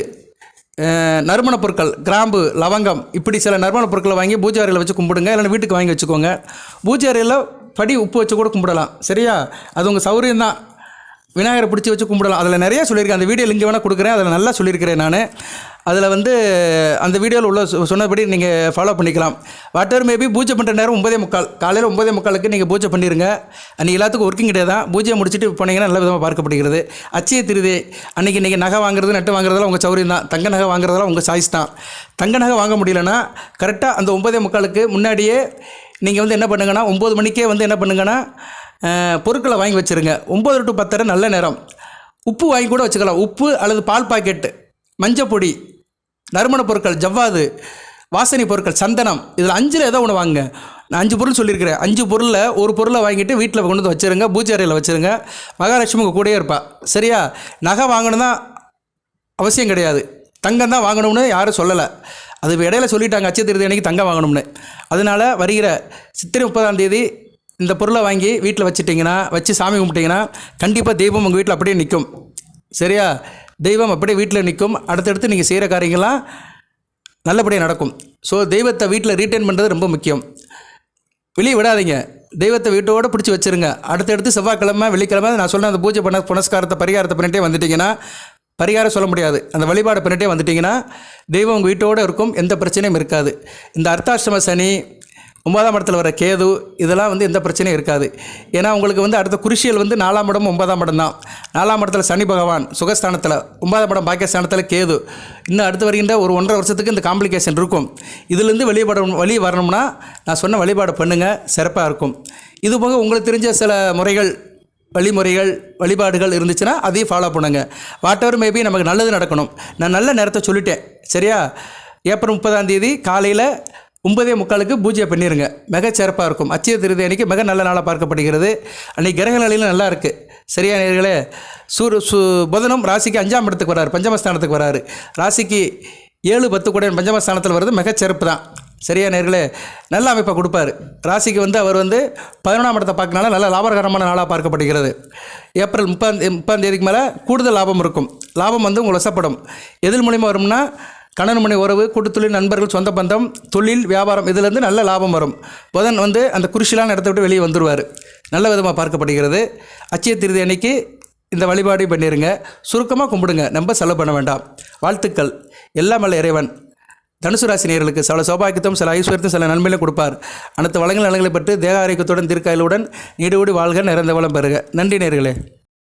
நறுமண பொருட்கள், கிராம்பு, லவங்கம், இப்படி சில நறுமண பொருட்களை வாங்கி பூஜை அறையில் வச்சு கும்பிடுங்க. இல்லைன்னா வீட்டுக்கு வாங்கி வச்சுக்கோங்க. பூஜை அறையில் படி உப்பு வச்சு கூட கும்பிடலாம். சரியா? அது உங்கள் சௌகரியம் தான். விநாயகரை பிடிச்சி வச்சு கும்பிடலாம். அதில் நிறையா சொல்லியிருக்கேன். அந்த வீடியோ லிங்க் வேணால் கொடுக்குறேன். அதில் நல்லா சொல்லியிருக்கிறேன் நான். அதில் வந்து அந்த வீடியோவில் உள்ள சொன்னபடி நீங்கள் ஃபாலோ பண்ணிக்கலாம். வாட்டர் மேபி பூஜை பண்ணுற நேரம் 9:45, காலையில் 9:45 நீங்கள் பூஜை பண்ணிடுங்க. அன்றைக்கி எல்லாத்துக்கும் ஒர்க்கிங் கிடையாது தான். பூஜையை முடிச்சுட்டு போனீங்கன்னா நல்ல விதமாக பார்க்கப்படுகிறது. அச்சய திருதி அன்றைக்கி நீங்கள் நகை வாங்குறது, நட்டு வாங்குறதெல்லாம் உங்கள் சௌரியம் தான். தங்க நகை வாங்குறதெல்லாம் உங்கள் சாய்ஸ் தான். தங்க நகை வாங்க முடியலன்னா கரெக்டாக அந்த 9:45 முன்னாடியே நீங்கள் வந்து என்ன பண்ணுங்கன்னா, 9 மணிக்கே வந்து என்ன பண்ணுங்கன்னா, பொருட்களை வாங்கி வச்சுருங்க. 9 to 10 நல்ல நேரம். உப்பு வாங்கி கூட வச்சுக்கலாம். உப்பு அல்லது பால் பாக்கெட்டு, மஞ்சப்பொடி, நறுமண பொருட்கள், ஜவ்வாது, வாசனை பொருட்கள், சந்தனம், இதில் 5ல் ஏதோ ஒன்று வாங்குங்க. நான் 5 பொருள் சொல்லியிருக்கிறேன். 5 பொருளில் ஒரு பொருளை வாங்கிட்டு வீட்டில் கொண்டு வந்து வச்சுருங்க. பூஜை அறையில் வச்சுருங்க. மகாலட்சுமி உங்கள் கூடயே இருப்பா. சரியா? நகை வாங்கணும் தான் அவசியம் கிடையாது. தங்கம் தான் வாங்கணும்னு யாரும் சொல்லலை. அது இடையில சொல்லிட்டாங்க அச்சய திருதி அன்னைக்கு தங்கம் வாங்கணும்னு. அதனால் வருகிற சித்திரை 30ஆம் தேதி இந்த பொருளை வாங்கி வீட்டில் வச்சுட்டிங்கன்னா, வச்சு சாமி கும்பிட்டிங்கன்னா கண்டிப்பாக தெய்வம் உங்கள் வீட்டில் அப்படியே நிற்கும். சரியா? தெய்வம் அப்படியே வீட்டில் நிற்கும். அடுத்தடுத்து நீங்கள் செய்கிற காரியங்கள்லாம் நல்லபடியாக நடக்கும். ஸோ தெய்வத்தை வீட்டில் ரீட்டைன் பண்ணுறது ரொம்ப முக்கியம். வெளியே விடாதீங்க, தெய்வத்தை வீட்டோடு பிடிச்சி வச்சுருங்க. அடுத்தடுத்து செவ்வாய்க்கிழமை வெள்ளிக்கிழமை நான் சொன்ன அந்த பூஜை பண்ண புனஸ்காரத்தை பரிகாரத்தை பண்ணிட்டே வந்துட்டிங்கன்னா, பரிகாரம் சொல்ல முடியாது, அந்த வழிபாடு பண்ணிட்டே வந்துட்டிங்கன்னா தெய்வம் உங்கள் வீட்டோடு இருக்கும், எந்த பிரச்சனையும் இருக்காது. இந்த அர்த்தாஷ்டம சனி, 9ஆம் இடத்துல வர கேது, இதெல்லாம் வந்து எந்த பிரச்சனையும் இருக்காது. ஏன்னா உங்களுக்கு வந்து அடுத்த குருஷியல் வந்து 4ஆம் இடம் 9ஆம் இடம் தான். 4ஆம் இடத்துல சனி பகவான் சுகஸ்தானத்தில், 9ஆம் இடம் பாக்கியஸ்தானத்தில் கேது. இன்னும் அடுத்து வருகின்ற ஒரு 1.5 வருஷத்துக்கு இந்த காம்ப்ளிகேஷன் இருக்கும். இதிலேருந்து வெளியே வரணும்னா நான் சொன்ன வழிபாடு பண்ணுங்கள், சிறப்பாக இருக்கும். இதுபோக உங்களுக்கு தெரிஞ்ச சில முறைகள், வழிமுறைகள், வழிபாடுகள் இருந்துச்சுன்னா அதையும் ஃபாலோ பண்ணுங்கள். வாட்டவர் மேபி நமக்கு நல்லது நடக்கணும். நான் நல்ல நேரத்தை சொல்லிட்டேன். சரியா? ஏப்ரல் 30ஆம் தேதி காலையில் 9:45 பூஜை பண்ணிடுங்க. மிக சிறப்பாக இருக்கும். அச்சய திருதி அன்னைக்கு மிக நல்ல நாளாக பார்க்கப்படுகிறது. அன்றைக்கி கிரக நிலையிலும் நல்லா இருக்குது. சரியா நேர்களே? புதனும் ராசிக்கு 5ஆம் இடத்துக்கு வராரு, பஞ்சமஸ்தானத்துக்கு வராரு. ராசிக்கு 7-10 கூட பஞ்சமஸ்தானத்தில் வர்றது மிக சிறப்பு தான். சரியா நேர்களே? நல்ல அமைப்பை கொடுப்பார். ராசிக்கு வந்து அவர் வந்து 11ஆம் இடத்தை பார்க்கனால நல்ல லாபகரமான நாளாக பார்க்கப்படுகிறது. ஏப்ரல் 30ஆம் தேதிக்கு மேலே கூடுதல் லாபம் இருக்கும். லாபம் வந்து உங்களுக்கு வசப்படும். எதில் மூலிமா வரும்னா கணவன் மணி உறவு, கூட்டுத்தொழில், நண்பர்கள், சொந்த பந்தம், தொழில், வியாபாரம், இதிலேருந்து நல்ல லாபம் வரும். புதன் வந்து அந்த குருஷிலான இடத்த விட்டு வெளியே வந்துடுவார். நல்ல விதமாக பார்க்கப்படுகிறது. அச்சய திருதி அன்னைக்கு இந்த வழிபாடையும் பண்ணிடுங்க. சுருக்கமாக கும்பிடுங்க, நம்ம செலவு பண்ண வேண்டாம். வாழ்த்துக்கள். எல்லாம் வல்ல இறைவன் தனுசு ராசி நேயர்களுக்கு சில சௌபாகியத்தும் சில ஐஸ்வர்யத்தையும் சில நன்மையிலும் கொடுப்பார். அனைத்து வளங்கள் நலங்களை பெற்று தேக ஆரோக்கியத்துடன் தீர்க்காயலுடன் நீடுகூடி வாழ்க, நிறைந்த வளம் பெறுக. நன்றி நேயர்களே.